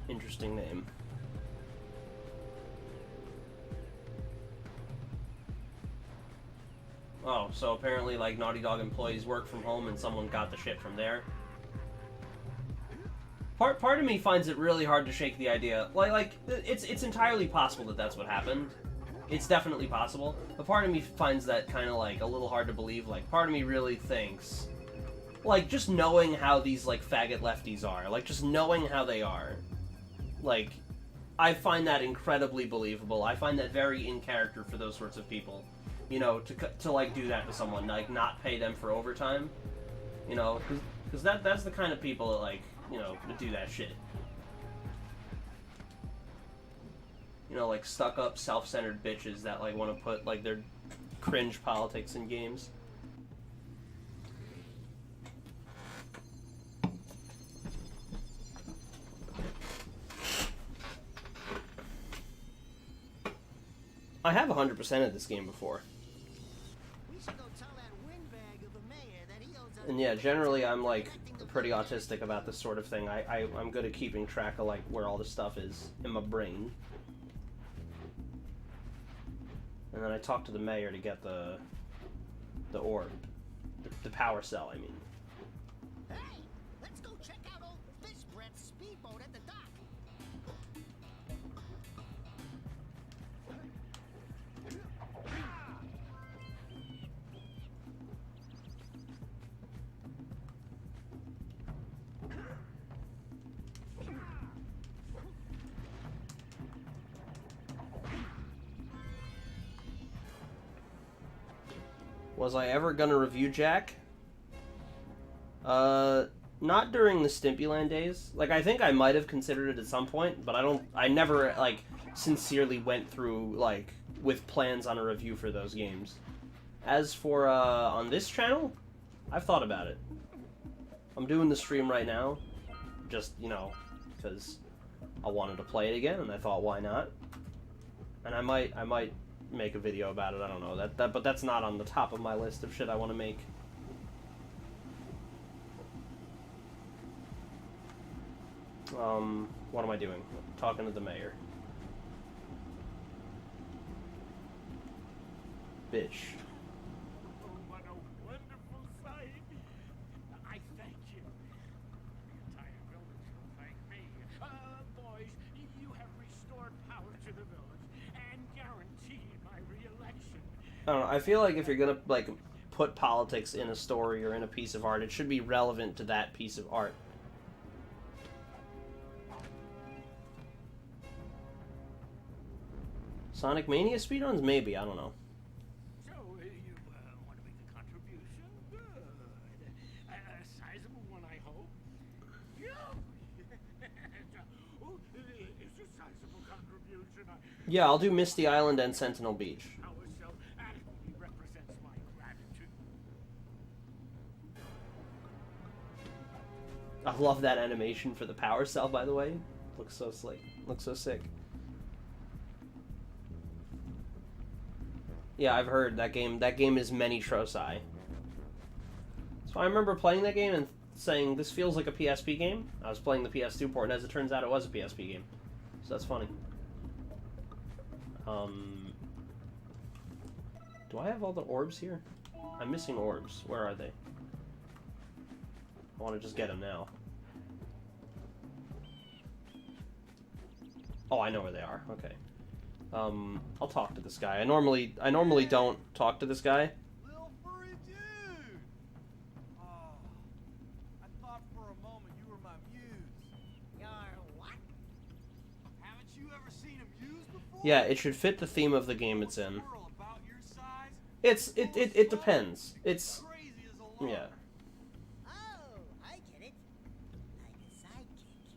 Interesting name. Oh, so apparently, like, Naughty Dog employees work from home and someone got the shit from there. Part of me finds it really hard to shake the idea. Like it's entirely possible that that's what happened. It's definitely possible. But part of me finds that kind of, like, a little hard to believe. Like, part of me really thinks, like, just knowing how these, like, faggot lefties are, like, just knowing how they are, like, I find that incredibly believable. I find that very in character for those sorts of people. You know, to like, do that to someone, like, not pay them for overtime. You know, because that's the kind of people that, like, you know, that do that shit. You know, like, stuck-up, self-centered bitches that, like, want to put, like, their cringe politics in games. I have 100% of this game before. We should go tell that windbag of a mayor that he owes us. And yeah, generally I'm, like, pretty autistic about this sort of thing. I'm good at keeping track of, like, where all this stuff is in my brain. And then I talked to the mayor to get the orb. The power cell, I mean. Hey, let's go check out old Fish Breath's speedboat at the dock. Was I ever gonna review Jak? Not during the Stimpyland days. Like, I think I might have considered it at some point, but I never, like, sincerely went through, like, with plans on a review for those games. As for, on this channel, I've thought about it. I'm doing the stream right now, just, you know, because I wanted to play it again, and I thought, why not? And I might make a video about it. I don't know but that's not on the top of my list of shit I want to make. What am I doing? Talking to the mayor. Bitch. Oh, what a wonderful sight! I thank you. The entire village will thank me. Boys, you have restored power to the village and guaranteed my re-election. I don't know. I feel like if you're gonna, like, put politics in a story or in a piece of art, it should be relevant to that piece of art. Sonic Mania speedruns? Maybe, I don't know. So, you want to make a contribution? Good. A sizable one, I hope. Yeah. Oh, it's a sizable contribution. Yeah, I'll do Misty Island and Sentinel Beach. Our cell adequately represents my gratitude. I love that animation for the power cell, by the way. Looks so slick. Looks so sick. Yeah, I've heard that game. That game is many Trosai. So I remember playing that game and saying, this feels like a PSP game. I was playing the PS2 port, and as it turns out, it was a PSP game. So that's funny. Do I have all the orbs here? I'm missing orbs. Where are they? I want to just get them now. Oh, I know where they are. Okay. I'll talk to this guy. I normally don't talk to this guy. Little furry dude! Oh, I thought for a moment you were my muse. Your what? Haven't you ever seen a muse before? Yeah, it should fit the theme of the game it's in. Squirrel about your size? It depends. It's Crazy as a lark. yeah. Oh, I get it. Like a sidekick.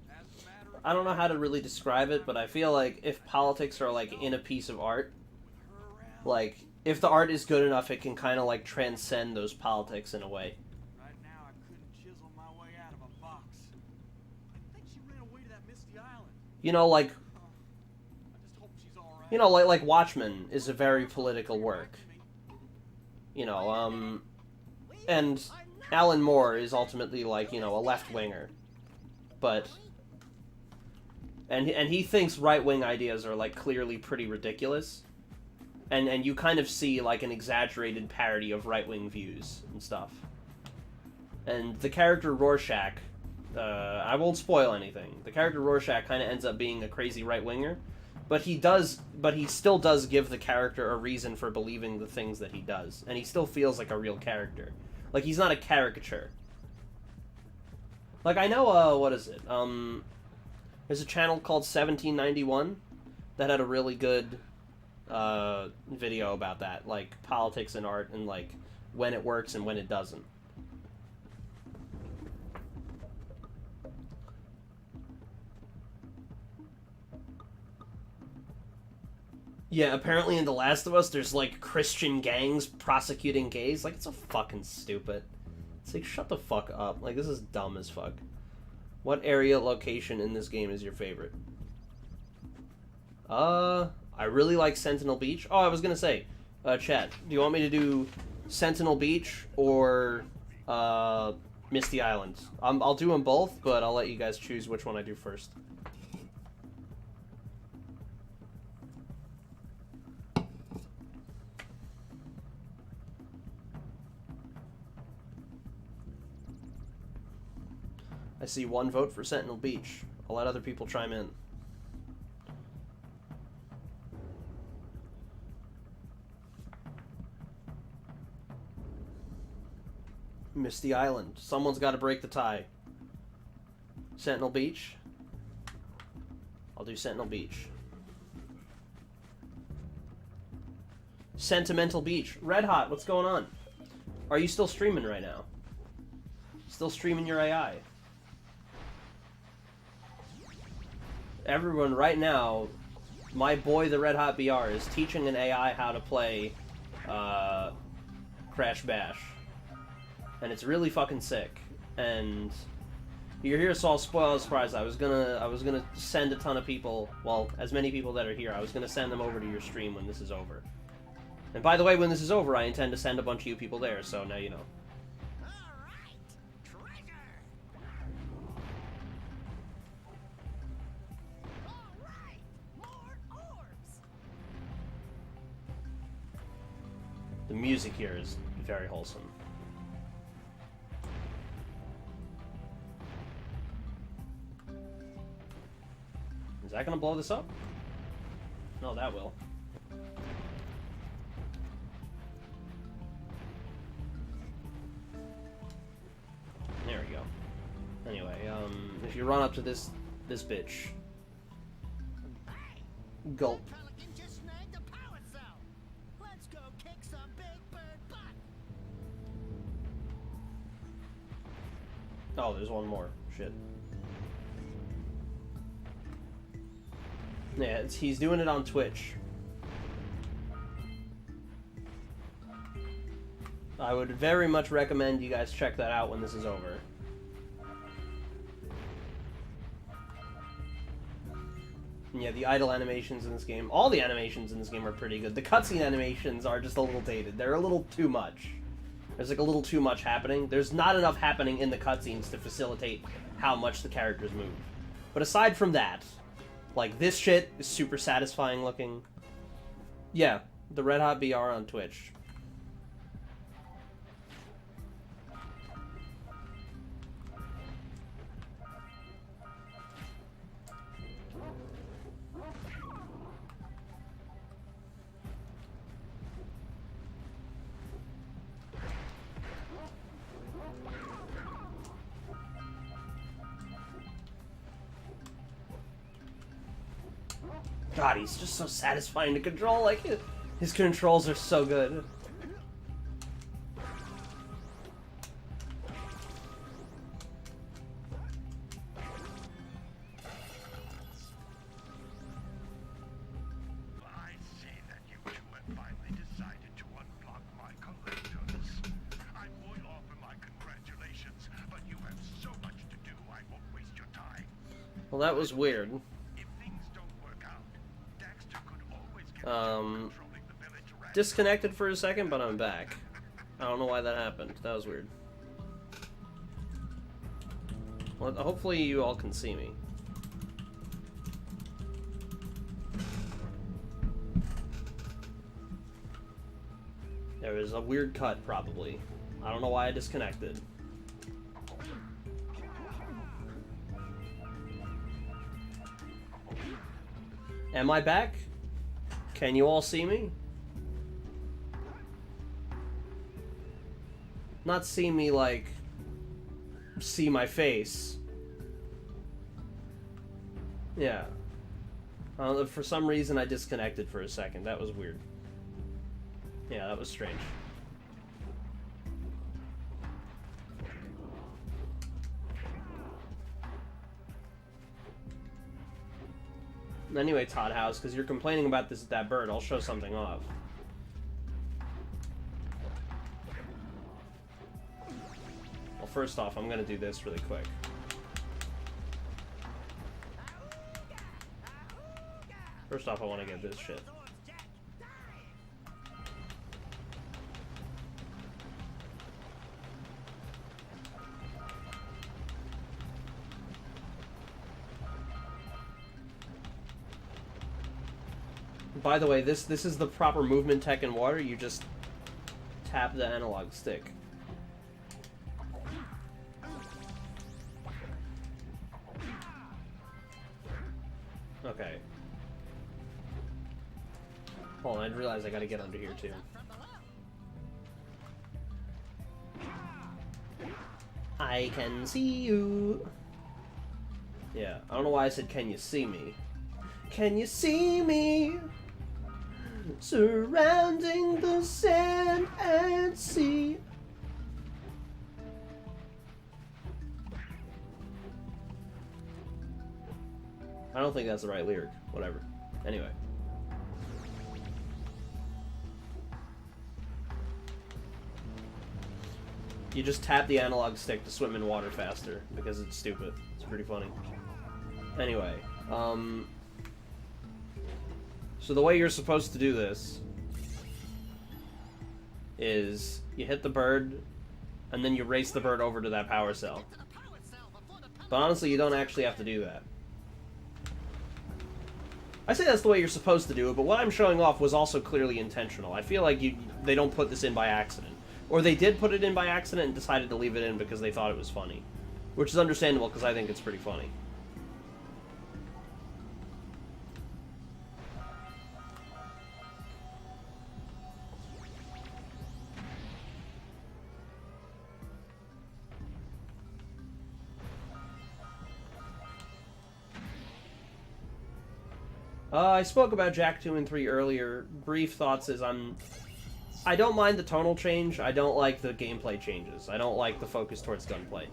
As a matter of I don't know how to really describe it, but I feel like if politics are like in a piece of art, her around like if the art is good enough, it can kind of like transcend those politics in a way. right now, I couldn't chisel my way out of a box. I think she ran away to that misty island. You know, like I just hope she's all right. you know, like Watchmen is a very political work. You know, and Alan Moore is ultimately like, you know, a left winger, but and he thinks right wing ideas are like clearly pretty ridiculous, and you kind of see like an exaggerated parody of right wing views and stuff. And the character Rorschach, I won't spoil anything. The character Rorschach kind of ends up being a crazy right winger, but he still does give the character a reason for believing the things that he does, and he still feels like a real character. Like he's not a caricature. Like I know, what is it? There's a channel called 1791 that had a really good video about that, like politics and art, and like when it works and when it doesn't. Yeah, apparently in The Last of Us, there's like Christian gangs prosecuting gays. Like, it's so fucking stupid. It's like, shut the fuck up. Like, this is dumb as fuck. What area location in this game is your favorite? I really like Sentinel Beach. Oh, I was gonna say, chat, do you want me to do Sentinel Beach or Misty Island? I'll do them both, but I'll let you guys choose which one I do first. I see one vote for Sentinel Beach. I'll let other people chime in. Misty Island. Someone's got to break the tie. Sentinel Beach. I'll do Sentinel Beach. Sentimental Beach. Red Hot, what's going on? Are you still streaming right now? Still streaming your AI? Everyone right now, my boy the Red Hot BR is teaching an AI how to play Crash Bash. And it's really fucking sick. And you're here, so I'll spoil the surprise. I was gonna send a ton of people, well, as many people that are here, I was gonna send them over to your stream when this is over. And by the way, when this is over, I intend to send a bunch of you people there, so now you know. The music here is very wholesome. Is that gonna blow this up? No, that will. There we go. Anyway, if you run up to this bitch, gulp. Pelican just snagged a power cell. Let's go kick some big bird butt. Oh, there's one more. Shit. Yeah, he's doing it on Twitch. I would very much recommend you guys check that out when this is over. And yeah, the idle animations in this game, all the animations in this game are pretty good. The cutscene animations are just a little dated. They're a little too much. There's like a little too much happening. There's not enough happening in the cutscenes to facilitate how much the characters move. But aside from that, like, this shit is super satisfying looking. Yeah, the Red Hot BR on Twitch. God, he's just so satisfying to control. Like, his controls are so good. I see that you two have finally decided to unblock my collectors. I would offer my congratulations, but you have so much to do, I won't waste your time. Well, that was weird. If things don't work out, Daxter could always get Um, controlling the village around. Disconnected for a second, but I'm back. I don't know why that happened. That was weird. Well, hopefully you all can see me. There was a weird cut, probably. I don't know why I disconnected. Am I back? Can you all see me? Not see me like see my face. Yeah. For some reason I disconnected for a second. That was weird. Yeah, that was strange. Anyway, Todd House, because you're complaining about that bird, I'll show something off. Well, first off, I'm gonna do this really quick. First off, I want to get this shit. By the way, this is the proper movement tech in water. You just tap the analog stick. Okay. Hold on, I realize I gotta get under here too. I can see you. Yeah, I don't know why I said can you see me. Can you see me? Surrounding the sand and sea. I don't think that's the right lyric. Whatever. Anyway. You just tap the analog stick to swim in water faster because it's stupid. It's pretty funny. Anyway, so the way you're supposed to do this is you hit the bird and then you race the bird over to that power cell. But honestly, you don't actually have to do that. I say that's the way you're supposed to do it, but what I'm showing off was also clearly intentional. I feel like they don't put this in by accident. Or they did put it in by accident and decided to leave it in because they thought it was funny. Which is understandable because I think it's pretty funny. I spoke about Jak 2 and 3 earlier. Brief thoughts is I don't mind the tonal change. I don't like the gameplay changes. I don't like the focus towards gunplay.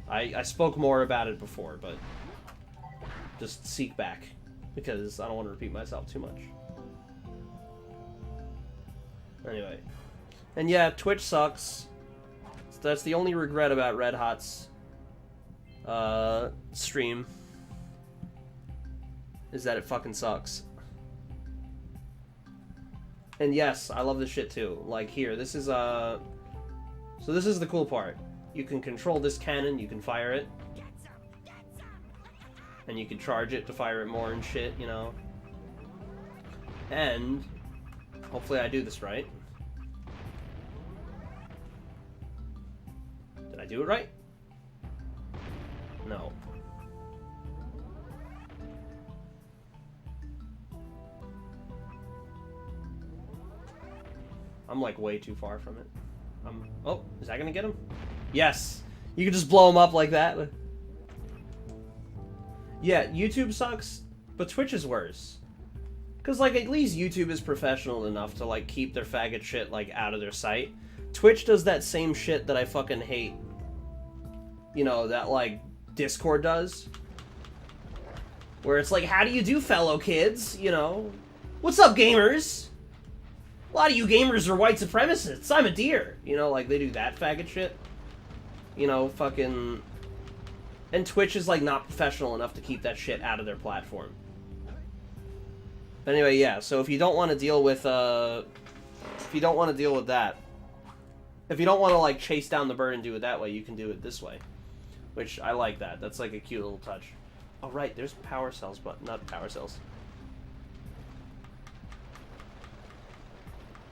I spoke more about it before, but just seek back because I don't want to repeat myself too much. Anyway. And yeah, Twitch sucks. That's the only regret about Red Hot's stream. Is that it fucking sucks. And yes, I love this shit too. Like here, this is so this is the cool part. You can control this cannon, you can fire it. And you can charge it to fire it more and shit, you know. And hopefully I do this right. Did I do it right? No. I'm like way too far from it. Oh, is that gonna get him? Yes! You can just blow him up like that. Yeah, YouTube sucks, but Twitch is worse. Because, like, at least YouTube is professional enough to, like, keep their faggot shit, like, out of their sight. Twitch does that same shit that I fucking hate. You know, that, like, Discord does. Where it's like, how do you do, fellow kids? You know? What's up, gamers? A lot of you gamers are white supremacists. I'm a deer. You know, like, they do that faggot shit. You know, fucking... And Twitch is, like, not professional enough to keep that shit out of their platform. But anyway, yeah, so if you don't want to deal with, if you don't want to deal with that, if you don't want to, like, chase down the bird and do it that way, you can do it this way. Which, I like that. That's, like, a cute little touch. Oh, right, there's power cells, but not power cells.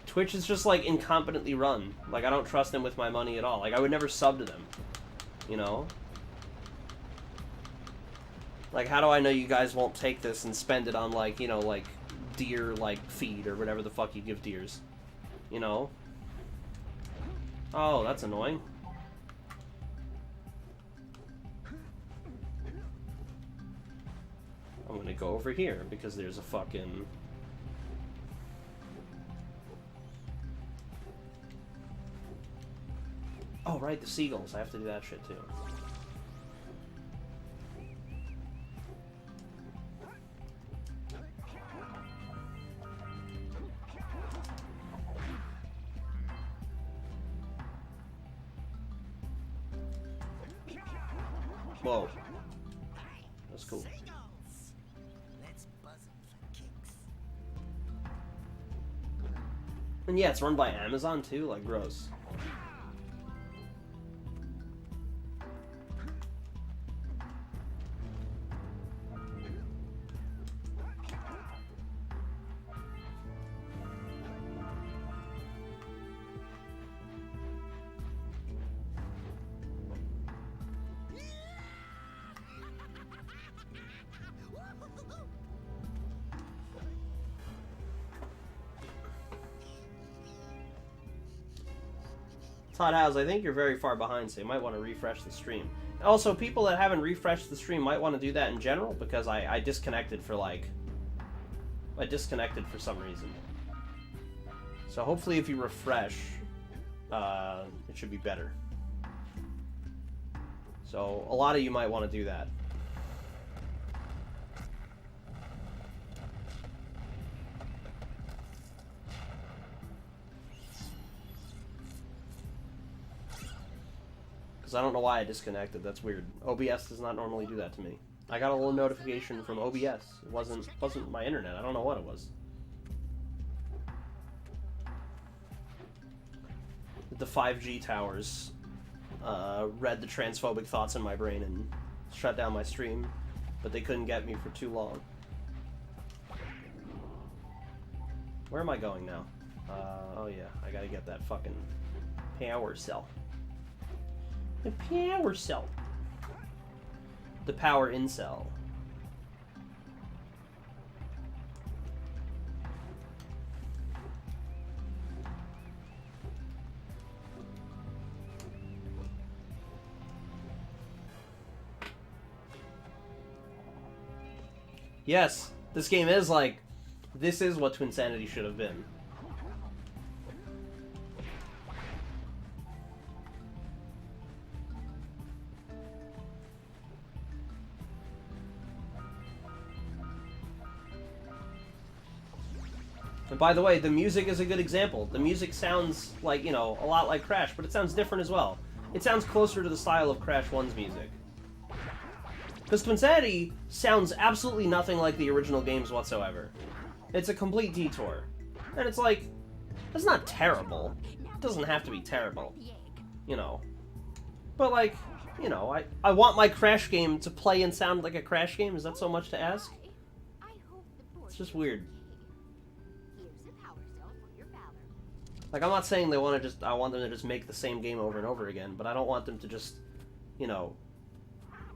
Twitch is just, like, incompetently run. Like, I don't trust them with my money at all. Like, I would never sub to them. You know? Like, how do I know you guys won't take this and spend it on, like, you know, like, deer, like, feed or whatever the fuck you give deers? You know? Oh, that's annoying. I'm gonna go over here because there's a fucking... Oh, right, the seagulls. I have to do that shit, too. Whoa. That's cool. Seagulls. Let's buzz 'em for kicks. And yeah, it's run by Amazon, too? Like, gross. Todd House, I think you're very far behind, so you might want to refresh the stream. Also, people that haven't refreshed the stream might want to do that in general, because I disconnected for, like... I disconnected for some reason. So hopefully if you refresh, it should be better. So a lot of you might want to do that. I don't know why I disconnected. That's weird. OBS does not normally do that to me. I got a little notification from OBS. It wasn't my internet. I don't know what it was. The 5G towers read the transphobic thoughts in my brain and shut down my stream, but they couldn't get me for too long. Where am I going now? Oh yeah, I gotta get that fucking power cell. The power cell. The power incel. Yes, this game is like... This is what Twinsanity should have been. And by the way, the music is a good example. The music sounds like, you know, a lot like Crash, but it sounds different as well. It sounds closer to the style of Crash 1's music. Because Twinsanity sounds absolutely nothing like the original games whatsoever. It's a complete detour. And it's like, that's not terrible. It doesn't have to be terrible. You know. But like, you know, I want my Crash game to play and sound like a Crash game. Is that so much to ask? It's just weird. Like, I'm not saying they want to just, I want them to just make the same game over and over again, but I don't want them to just, you know,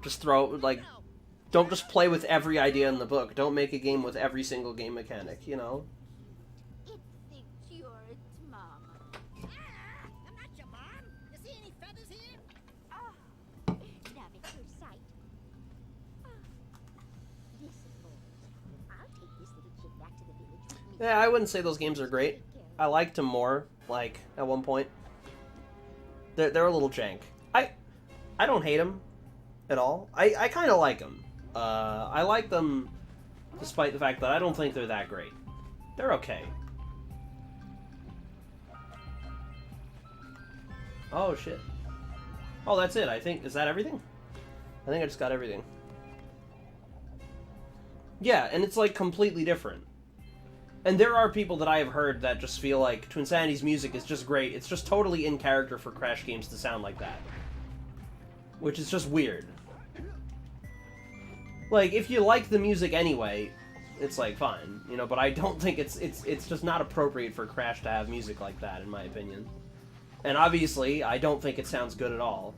just throw, like, don't just play with every idea in the book. Don't make a game with every single game mechanic, you know? It thinks you're its mom. I'm not your mom. You see any feathers here? Oh, love at first sight. Oh. Listen, boys. I'll take this little kid back to the village Yeah, I wouldn't say those games are great. I liked them more, like, at one point. They're a little jank. I don't hate them at all. I kind of like them. I like them despite the fact that I don't think they're that great. They're okay. Oh, shit. Oh, that's it, I think. Is that everything? I think I just got everything. Yeah, and it's, like, completely different. And there are people that I have heard that just feel like Twinsanity's music is just great. It's just totally in character for Crash games to sound like that. Which is just weird. Like, if you like the music anyway, it's, like, fine. You know, but I don't think it's just not appropriate for Crash to have music like that, in my opinion. And obviously, I don't think it sounds good at all.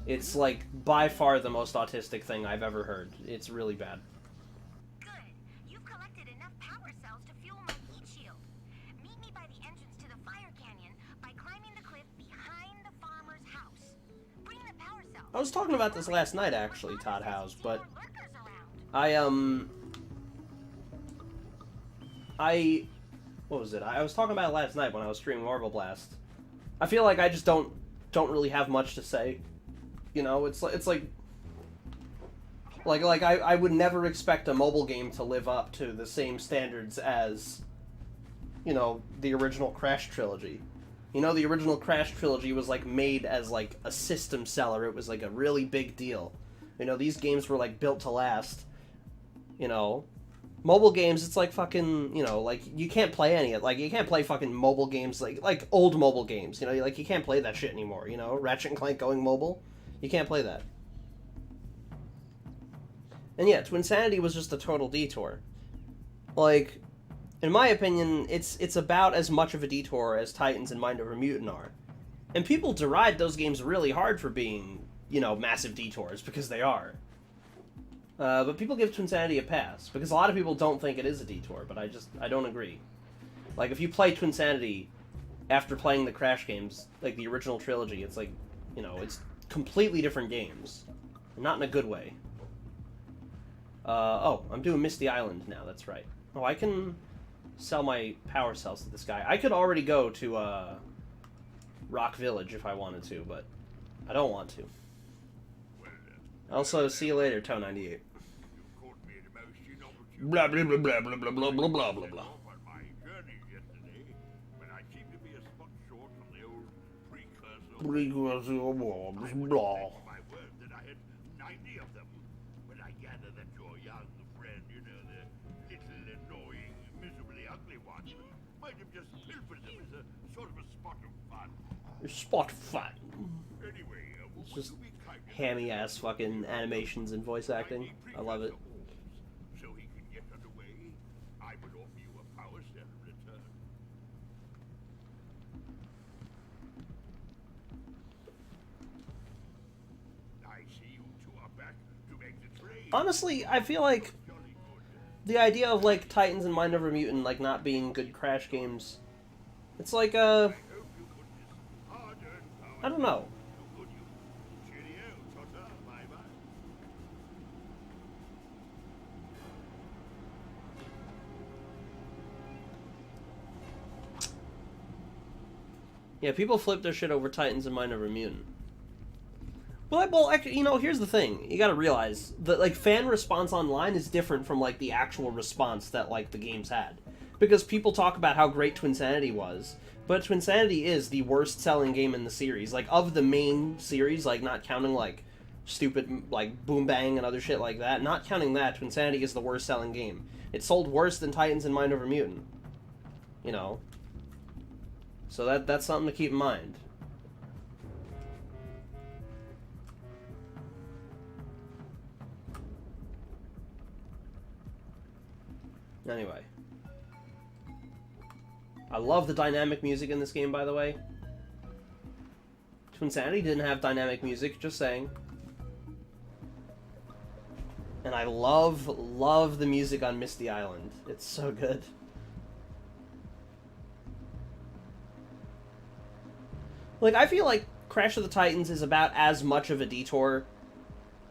It's, like, by far the most autistic thing I've ever heard. It's really bad. Good. You've collected enough power cells to fuel my heat shield. Meet me by the entrance to the fire canyon by climbing the cliff behind the farmer's house. Bring the power cells. I was talking about this last night, actually, Todd House, but what was it? I was talking about it last night when I was streaming Marvel Blast. I feel like I just don't really have much to say. You know, it's like I would never expect a mobile game to live up to the same standards as, you know, the original Crash trilogy. You know, the original Crash trilogy was, like, made as, like, a system seller. It was, like, a really big deal. You know, these games were, like, built to last. You know, mobile games, it's like fucking, you know, like, you can't play any of it. Like, you can't play fucking mobile games, like old mobile games, you know, like, you can't play that shit anymore, you know? Ratchet and Clank going mobile, you can't play that. And yeah, Twinsanity was just a total detour. Like, in my opinion, it's about as much of a detour as Titans and Mind Over Mutant are. And people deride those games really hard for being, you know, massive detours, because they are. But people give Twinsanity a pass, because a lot of people don't think it is a detour, but I don't agree. Like, if you play Twinsanity after playing the Crash games, like the original trilogy, it's like, you know, it's completely different games. Not in a good way. Oh, I'm doing Misty Island now, that's right. Oh, I can sell my power cells to this guy. I could already go to, Rock Village if I wanted to, but I don't want to. Also, see you later, Toe 98. Blah blah blah blah blah blah blah blah blah blah blah. Blah. Spot of fun. It's just hammy ass fucking animations and voice acting. I love it. So he can get underway, I would offer you a power cell in return. I see you two are back to make the trade. Honestly, I feel like the idea of, like, Titans and Mind Over Mutant, like, not being good Crash games, it's like, I don't know. Yeah, people flip their shit over Titans and Mind Over Mutant. Well, actually, you know, here's the thing. You gotta realize that, like, fan response online is different from, like, the actual response that, like, the games had. Because people talk about how great Twinsanity was, but Twinsanity is the worst-selling game in the series. Like, of the main series, like, not counting, like, stupid, like, Boom Bang and other shit like that, not counting that, Twinsanity is the worst-selling game. It sold worse than Titans and Mind Over Mutant. You know? So that's something to keep in mind. Anyway. I love the dynamic music in this game, by the way. Twinsanity didn't have dynamic music, just saying. And I love the music on Misty Island. It's so good. Like, I feel like Crash of the Titans is about as much of a detour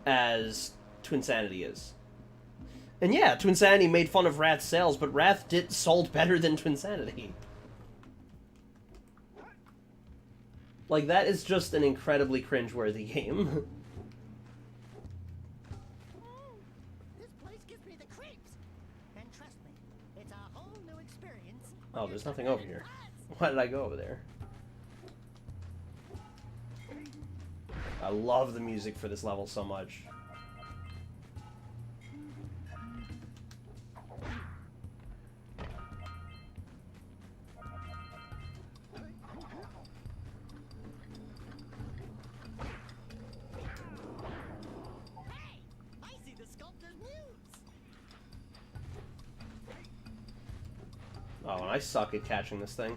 as Twinsanity is. And yeah, Twinsanity made fun of Wrath's sales, but Wrath sold better than Twinsanity. Like, that is just an incredibly cringeworthy game. This place gives me the creeps. And trust me, it's a whole new experience. Oh, there's nothing over here. Why did I go over there? I love the music for this level so much. Hey, I see the sculptor's muse. Oh, and I suck at catching this thing.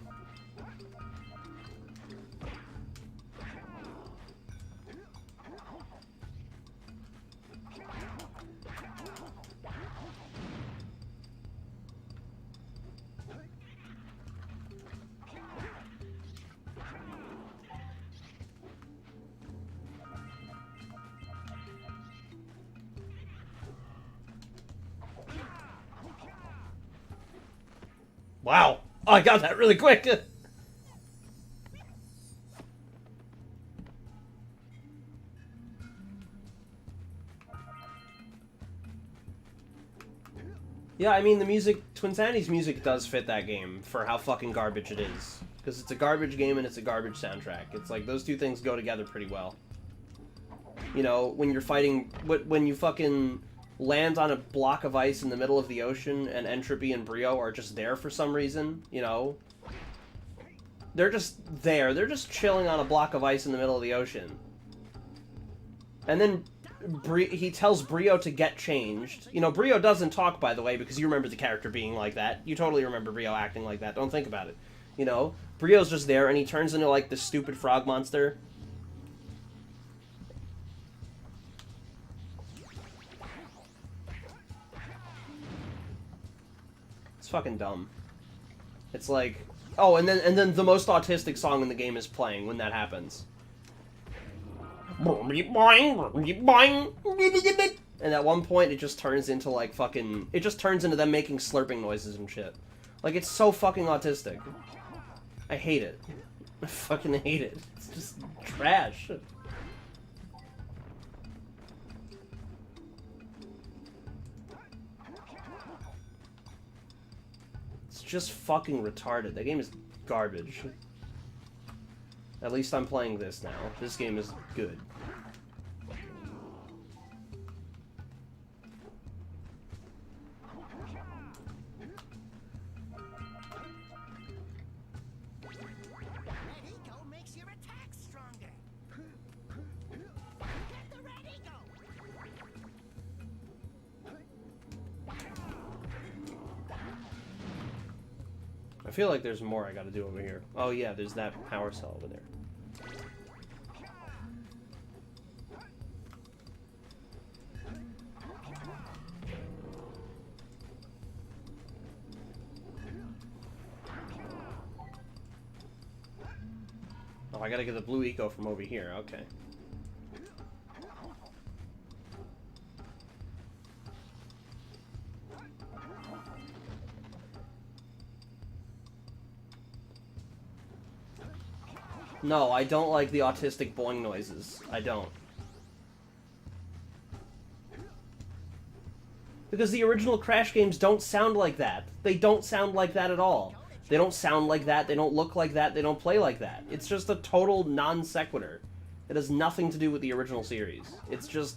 Wow! Oh, I got that really quick! Yeah, I mean, the music, Twinsanity's music does fit that game for how fucking garbage it is. Because it's a garbage game and it's a garbage soundtrack. It's like, those two things go together pretty well. You know, when you're fighting, when you fucking land on a block of ice in the middle of the ocean and Entropy and Brio are just there for some reason, you know? They're just there. They're just chilling on a block of ice in the middle of the ocean. And then he tells Brio to get changed. You know, Brio doesn't talk, by the way, because you remember the character being like that. You totally remember Brio acting like that. Don't think about it. You know? Brio's just there, and he turns into, like, this stupid frog monster. It's fucking dumb. It's like... Oh, and then the most autistic song in the game is playing when that happens. And at one point, it just turns into, like, fucking... It just turns into them making slurping noises and shit. Like, it's so fucking autistic. I hate it. I fucking hate it. It's just trash. It's just fucking retarded. That game is garbage. At least I'm playing this now. This game is good. Red Eco makes your attack stronger. Get the Red Eco. I feel like there's more I gotta do over here. Oh yeah, there's that power cell over there. Oh, I gotta get the blue eco from over here, okay. No, I don't like the autistic boing noises. I don't. Because the original Crash games don't sound like that. They don't sound like that at all. They don't sound like that, they don't look like that, they don't play like that. It's just a total non sequitur. It has nothing to do with the original series. It's just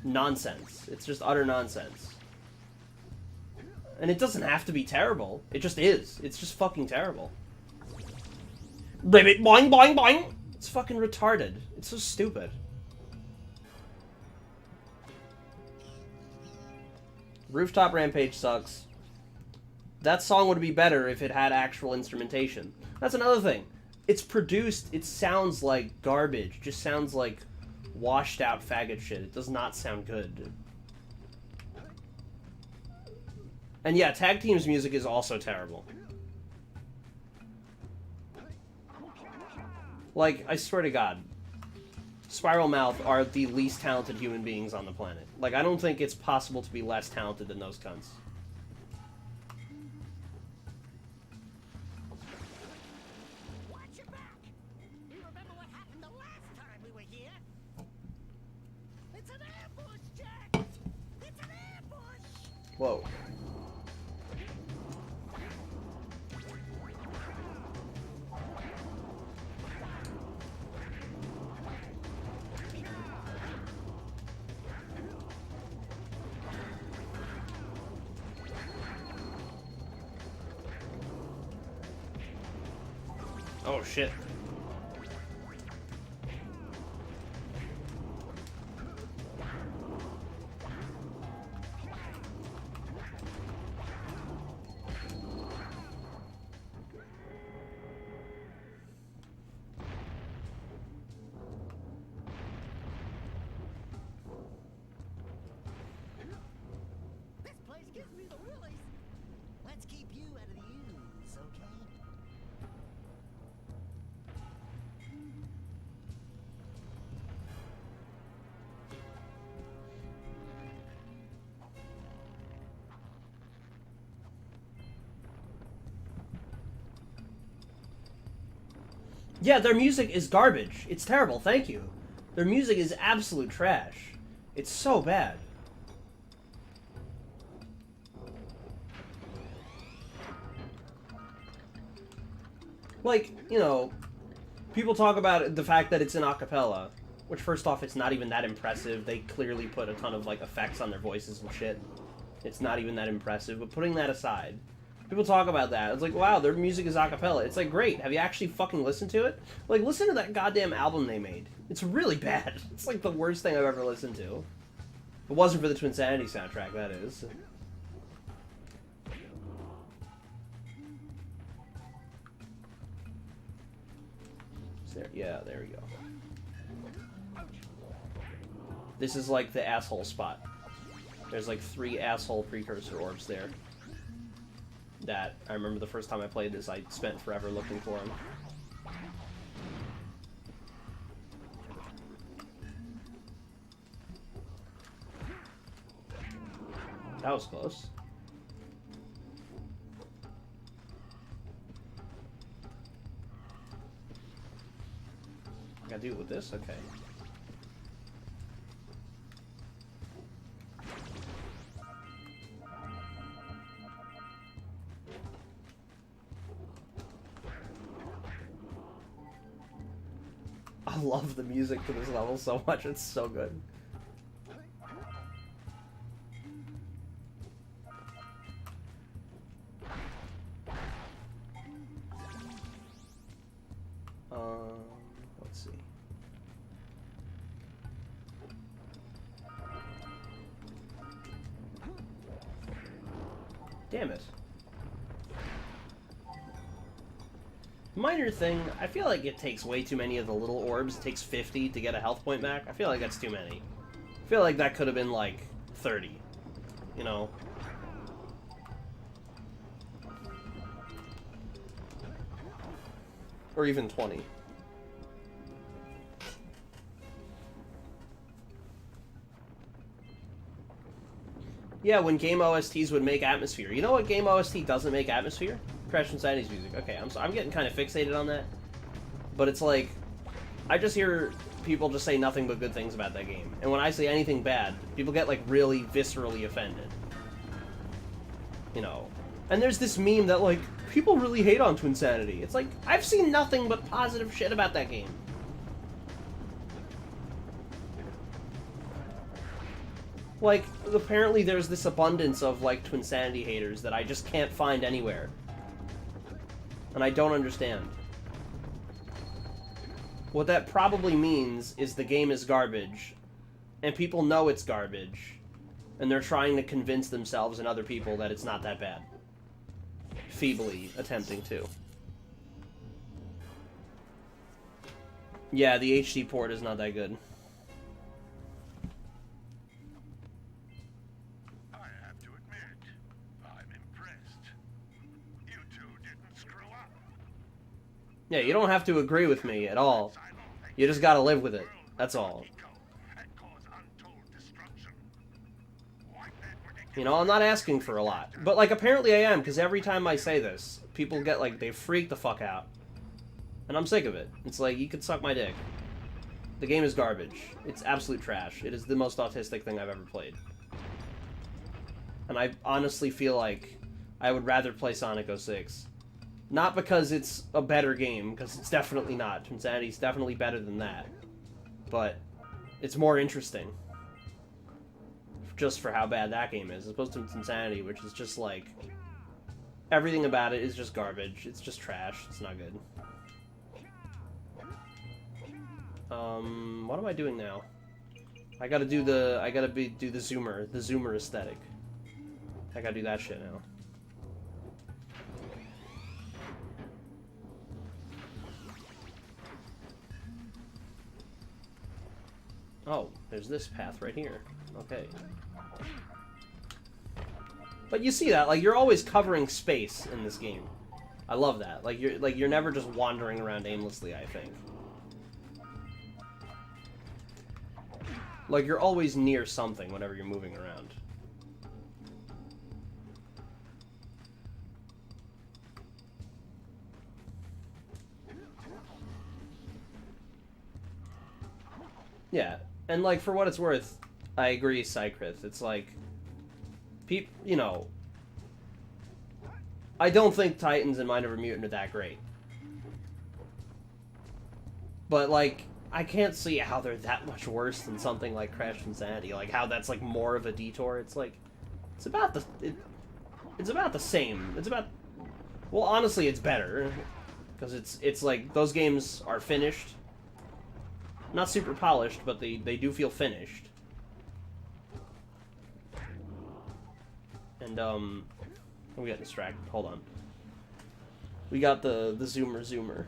nonsense. It's just utter nonsense. And it doesn't have to be terrible. It just is. It's just fucking terrible. Ribbit boing boing boing! It's fucking retarded. It's so stupid. Rooftop Rampage sucks. That song would be better if it had actual instrumentation. That's another thing. It's produced, it sounds like garbage. It just sounds like washed out faggot shit. It does not sound good. And yeah, Tag Team's music is also terrible. Like, I swear to God. Spiral Mouth are the least talented human beings on the planet. Like, I don't think it's possible to be less talented than those cunts. Watch your back! You remember what happened the last time we were here? It's an ambush, Jack! It's an ambush! Whoa. Oh shit. This place gives me the willies. Let's keep you out of the ooze, okay? Yeah, their music is garbage. It's terrible, thank you. Their music is absolute trash. It's so bad. Like, you know, people talk about the fact that it's an acapella, which first off, it's not even that impressive. They clearly put a ton of, like, effects on their voices and shit. It's not even that impressive, but putting that aside, people talk about that. It's like, wow, their music is a cappella. It's like, great. Have you actually fucking listened to it? Like, listen to that goddamn album they made. It's really bad. It's like the worst thing I've ever listened to. If it wasn't for the Twinsanity soundtrack, that is. Yeah, there we go. This is like the asshole spot. There's like 3 asshole precursor orbs there. That, I remember the first time I played this, I spent forever looking for them. That was close. I gotta do it with this? Okay. I love the music for this level so much, it's so good. Let's see. Damn it. Minor thing, I feel like it takes way too many of the little orbs. It takes 50 to get a health point back. I feel like that's too many. I feel like that could have been like 30. You know? Or even 20. Yeah, when game OSTs would make atmosphere. You know what game OST doesn't make atmosphere? Crash Insanity's music. Okay, I'm getting kind of fixated on that. But it's like, I just hear people just say nothing but good things about that game. And when I say anything bad, people get like really viscerally offended. You know. And there's this meme that like, people really hate on Twinsanity. It's like, I've seen nothing but positive shit about that game. Like, apparently there's this abundance of, like, Twinsanity haters that I just can't find anywhere. And I don't understand. What that probably means is the game is garbage, and people know it's garbage, and they're trying to convince themselves and other people that it's not that bad. Feebly attempting to. Yeah, the HD port is not that good. Yeah, you don't have to agree with me at all. You just gotta live with it. That's all. and cause untold destruction. Wipe that ridiculous You know, I'm not asking for a lot. But, like, apparently I am, because every time I say this, people get, like, they freak the fuck out. And I'm sick of it. It's like, you could suck my dick. The game is garbage. It's absolute trash. It is the most autistic thing I've ever played. And I honestly feel like I would rather play Sonic 06. Not because it's a better game, because it's definitely not. Twinsanity is definitely better than that. But it's more interesting. Just for how bad that game is, as opposed to Twinsanity, which is just like... everything about it is just garbage. It's just trash. It's not good. What am I doing now? I gotta do the zoomer aesthetic. I gotta do that shit now. Oh, there's this path right here. Okay. But you see that, like, you're always covering space in this game. I love that. Like you're never just wandering around aimlessly, I think. Like, you're always near something whenever you're moving around. Yeah, and, like, for what it's worth, I agree, Sykrith. It's like, you know, I don't think Titans and Mind of a Mutant are that great. But, like, I can't see how they're that much worse than something like Crash Insanity. Like, how that's, like, more of a detour. It's like, it's about the... it's about the same. It's about... well, honestly, it's better. Because it's like, those games are finished. Not super polished, but they do feel finished. And, we got distracted. Hold on. We got the zoomer.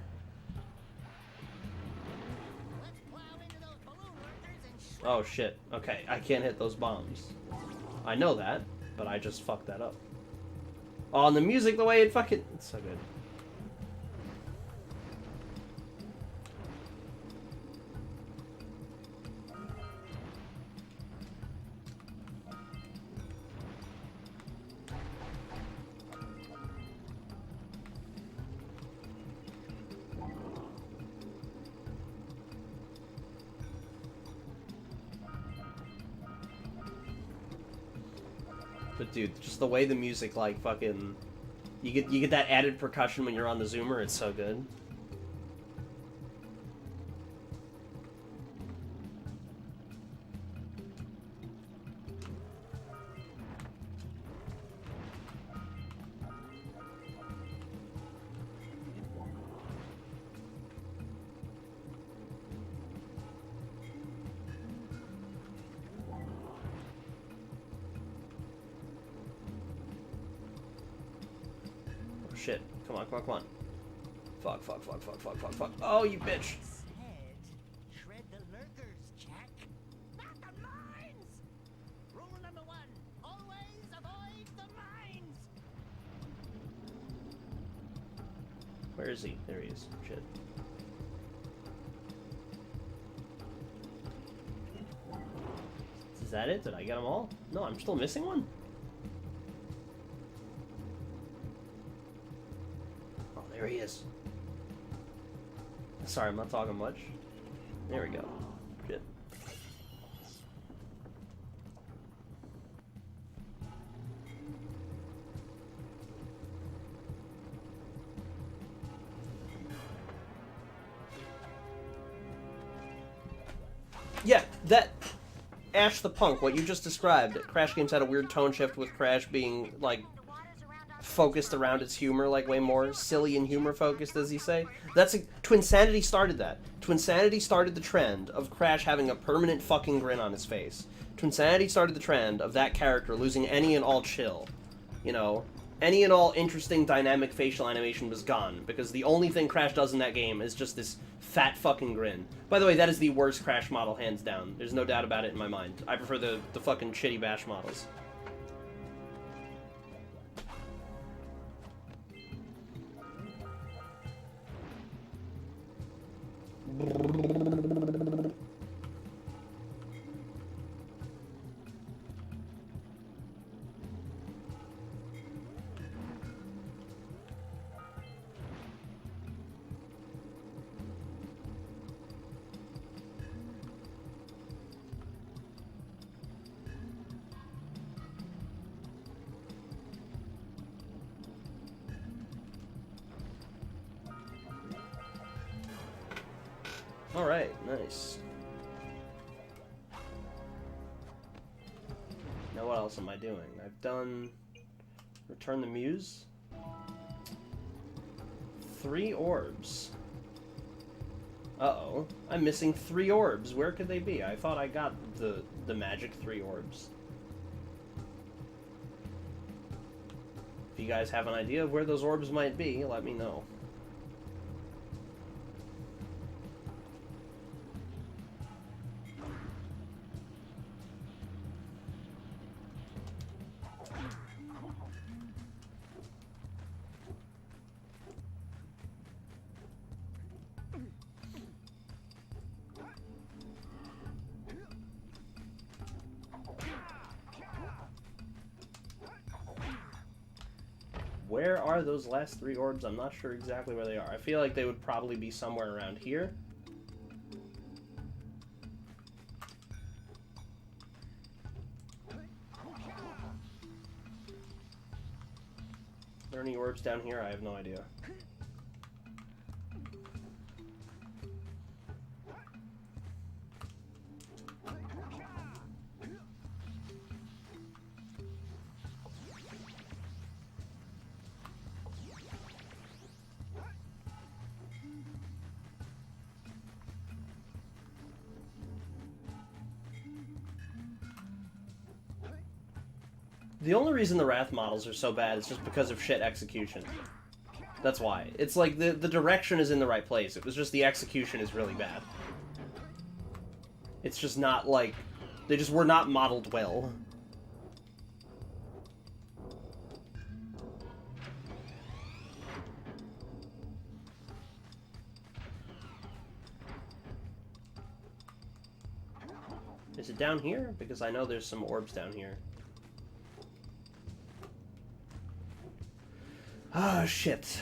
Oh shit. Okay, I can't hit those bombs. I know that, but I just fucked that up. Oh, and the music, the way it fucking... it's so good. But dude, just the way the music, like, fucking... You get that added percussion when you're on the zoomer, it's so good. Shit. Come on. Fuck. Oh, you bitch. Said, shred the lurkers, Jak. Not the mines! Rule number 1, always avoid the mines! Where is he? There he is. Shit. Is that it? Did I get them all? No, I'm still missing one? Oh, there he is. Sorry, I'm not talking much. There we go. Shit. Yeah, that... Ash the Punk, what you just described. Crash games had a weird tone shift with Crash being, like, focused around its humor, like, way more silly and humor-focused, as you say. Twinsanity started that. Twinsanity started the trend of Crash having a permanent fucking grin on his face. Twinsanity started the trend of that character losing any and all chill. You know? Any and all interesting dynamic facial animation was gone, because the only thing Crash does in that game is just this fat fucking grin. By the way, that is the worst Crash model, hands down. There's no doubt about it in my mind. I prefer the fucking shitty Bash models. Alright, nice. Now what else am I doing? I've done... Return the Muse. 3 orbs. Uh-oh. I'm missing 3 orbs. Where could they be? I thought I got the magic 3 orbs. If you guys have an idea of where those orbs might be, let me know. Where are those last 3 orbs? I'm not sure exactly where they are. I feel like they would probably be somewhere around here. Are there any orbs down here? I have no idea. The only reason the Wrath models are so bad is just because of shit execution. That's why. It's like the direction is in the right place. It was just the execution is really bad. It's just not like... They just were not modeled well. Is it down here? Because I know there's some orbs down here. Ah, shit.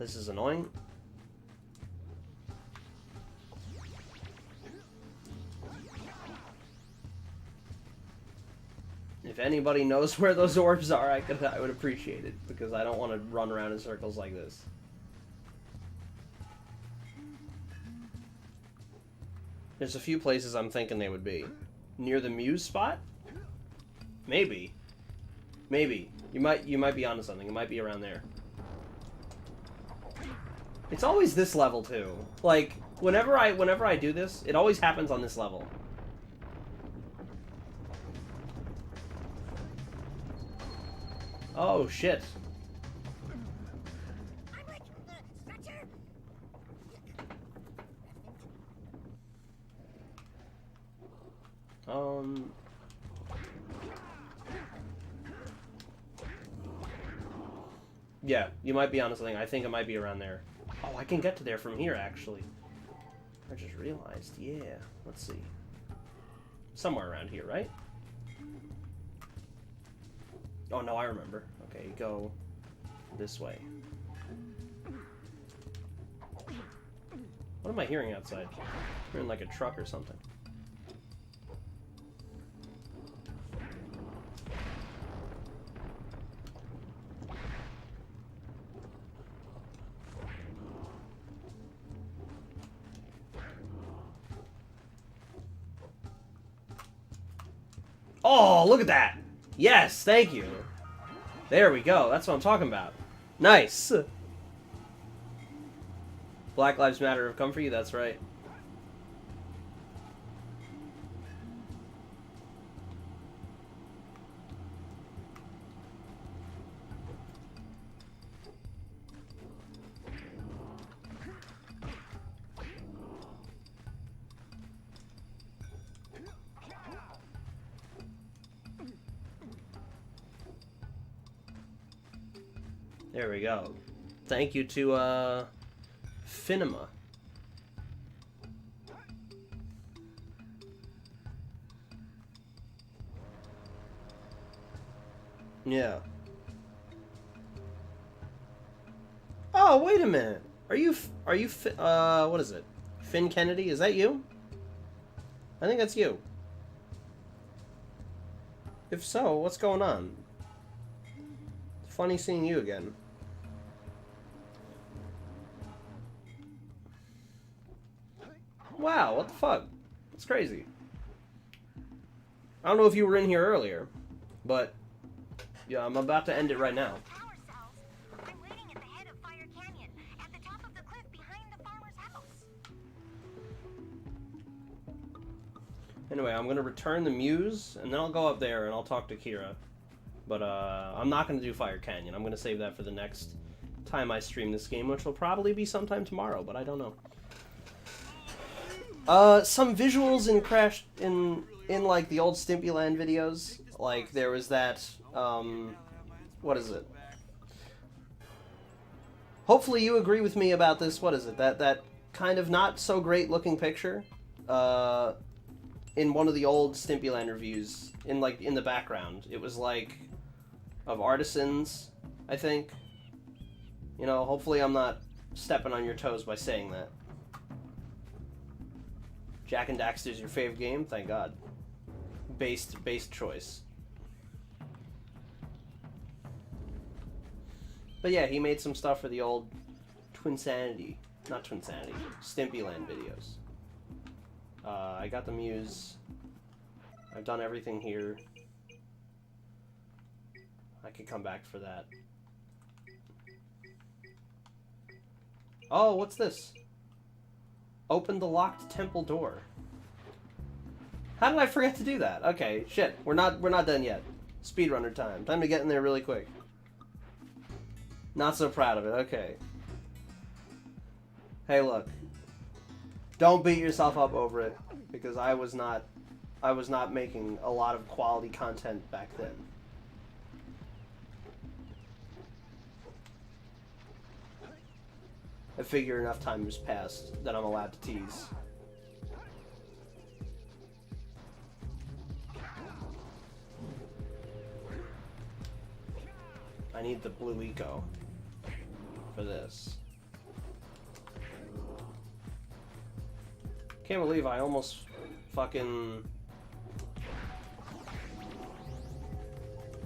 This is annoying. If anybody knows where those orbs are, I would appreciate it, because I don't want to run around in circles like this. There's a few places I'm thinking they would be. Near the Muse spot? Maybe. Maybe. You might be onto something. It might be around there. It's always this level too. Like whenever I do this, it always happens on this level. Oh shit. Yeah, you might be onto something. I think it might be around there. Oh, I can get to there from here, actually. I just realized. Yeah, let's see. Somewhere around here, right? Oh, no, I remember. Okay, you go this way. What am I hearing outside? I'm hearing like a truck or something. Oh, look at that! Yes, thank you. There we go. That's what I'm talking about. Nice. Black Lives Matter have come for you. That's right. There we go. Thank you to, Finema. Yeah. Oh, wait a minute. Are you, what is it? Finn Kennedy? Is that you? I think that's you. If so, what's going on? Funny seeing you again. Wow, what the fuck? That's crazy. I don't know if you were in here earlier, but yeah, I'm about to end it right now. Power cells. I'm waiting at the head of Fire Canyon, at the top of the cliff behind the farmer's house. Anyway, I'm gonna return the Muse, and then I'll go up there and I'll talk to Kira. But I'm not gonna do Fire Canyon. I'm gonna save that for the next time I stream this game, which will probably be sometime tomorrow, but I don't know. Some visuals in Crash in like the old Stimpy Land videos. Like there was that what is it? Hopefully you agree with me about this. What is it? That kind of not so great looking picture in one of the old Stimpy Land reviews in the background. It was like of artisans, I think. You know, hopefully I'm not stepping on your toes by saying that. Jak and Daxter's your fave game? Thank God. Based choice. But yeah, he made some stuff for the old Twinsanity. Not Twinsanity. Stimpy Land videos. I got the Muse. I've done everything here. I could come back for that. Oh, what's this? Open the locked temple door. How did I forget to do that? Okay, shit. We're not done yet. Speedrunner time. Time to get in there really quick. Not so proud of it. Okay. Hey, look. Don't beat yourself up over it, because I was not making a lot of quality content back then. I figure enough time has passed that I'm allowed to tease. I need the blue eco for this. Can't believe I almost fucking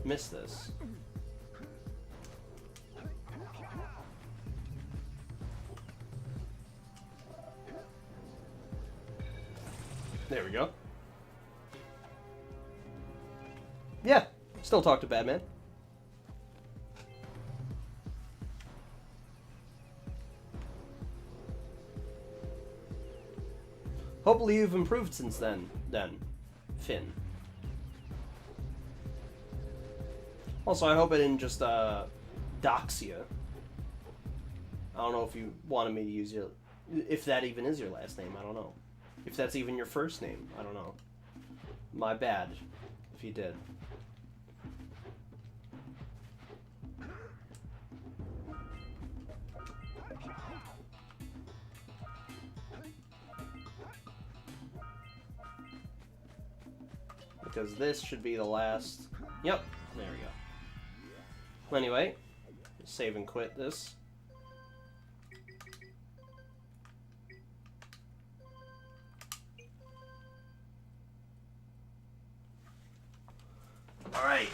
missed this. There we go. Yeah, still talk to Batman. Hopefully you've improved since then, Finn. Also, I hope I didn't just, dox you. I don't know if you wanted me to use your... If that even is your last name, I don't know. If that's even your first name, I don't know. My bad, if you did. Because this should be the last... Yep, there we go. Well, anyway, save and quit this. Alright,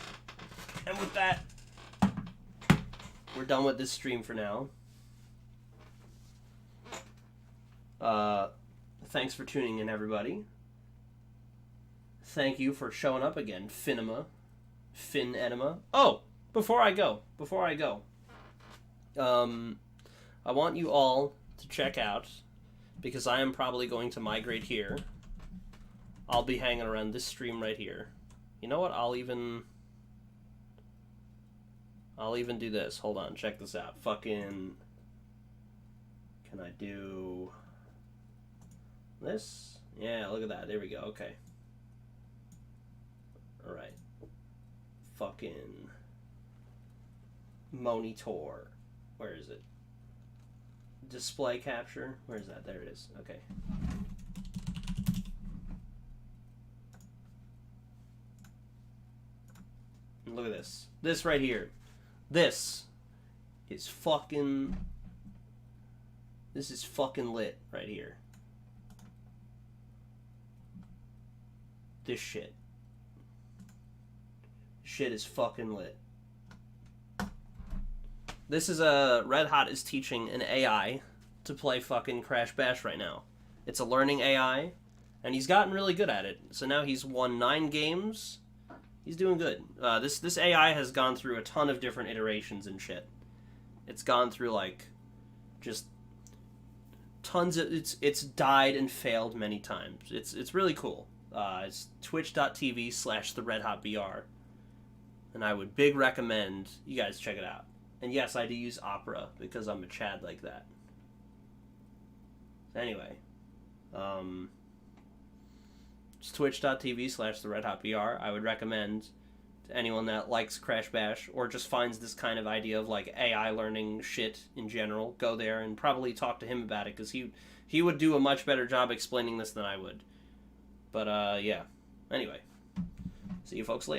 and with that, we're done with this stream for now. Thanks for tuning in, everybody. Thank you for showing up again, Finema. Fin Enema. Oh, before I go, I want you all to check out, because I am probably going to migrate here. I'll be hanging around this stream right here. You know what? I'll even do this. Hold on, check this out. Fucking... Can I do... this? Yeah, look at that. There we go. Okay. Alright. Fucking... Monitor. Where is it? Display capture? Where is that? There it is. Okay. Look at this. This right here. This is fucking... This is fucking lit right here. This shit. Shit is fucking lit. This is Red Hot is teaching an AI to play fucking Crash Bash right now. It's a learning AI, and he's gotten really good at it. So now he's won 9 games. He's doing good. This AI has gone through a ton of different iterations and shit. It's gone through, like, just tons of... It's died and failed many times. It's really cool. It's twitch.tv/theredhotbr. And I would big recommend you guys check it out. And yes, I do use Opera because I'm a Chad like that. Anyway, it's twitch.tv/theredhotbr. I would recommend to anyone that likes Crash Bash or just finds this kind of idea of like AI learning shit in general, go there and probably talk to him about it, because he would do a much better job explaining this than I would. But yeah. Anyway, see you folks later.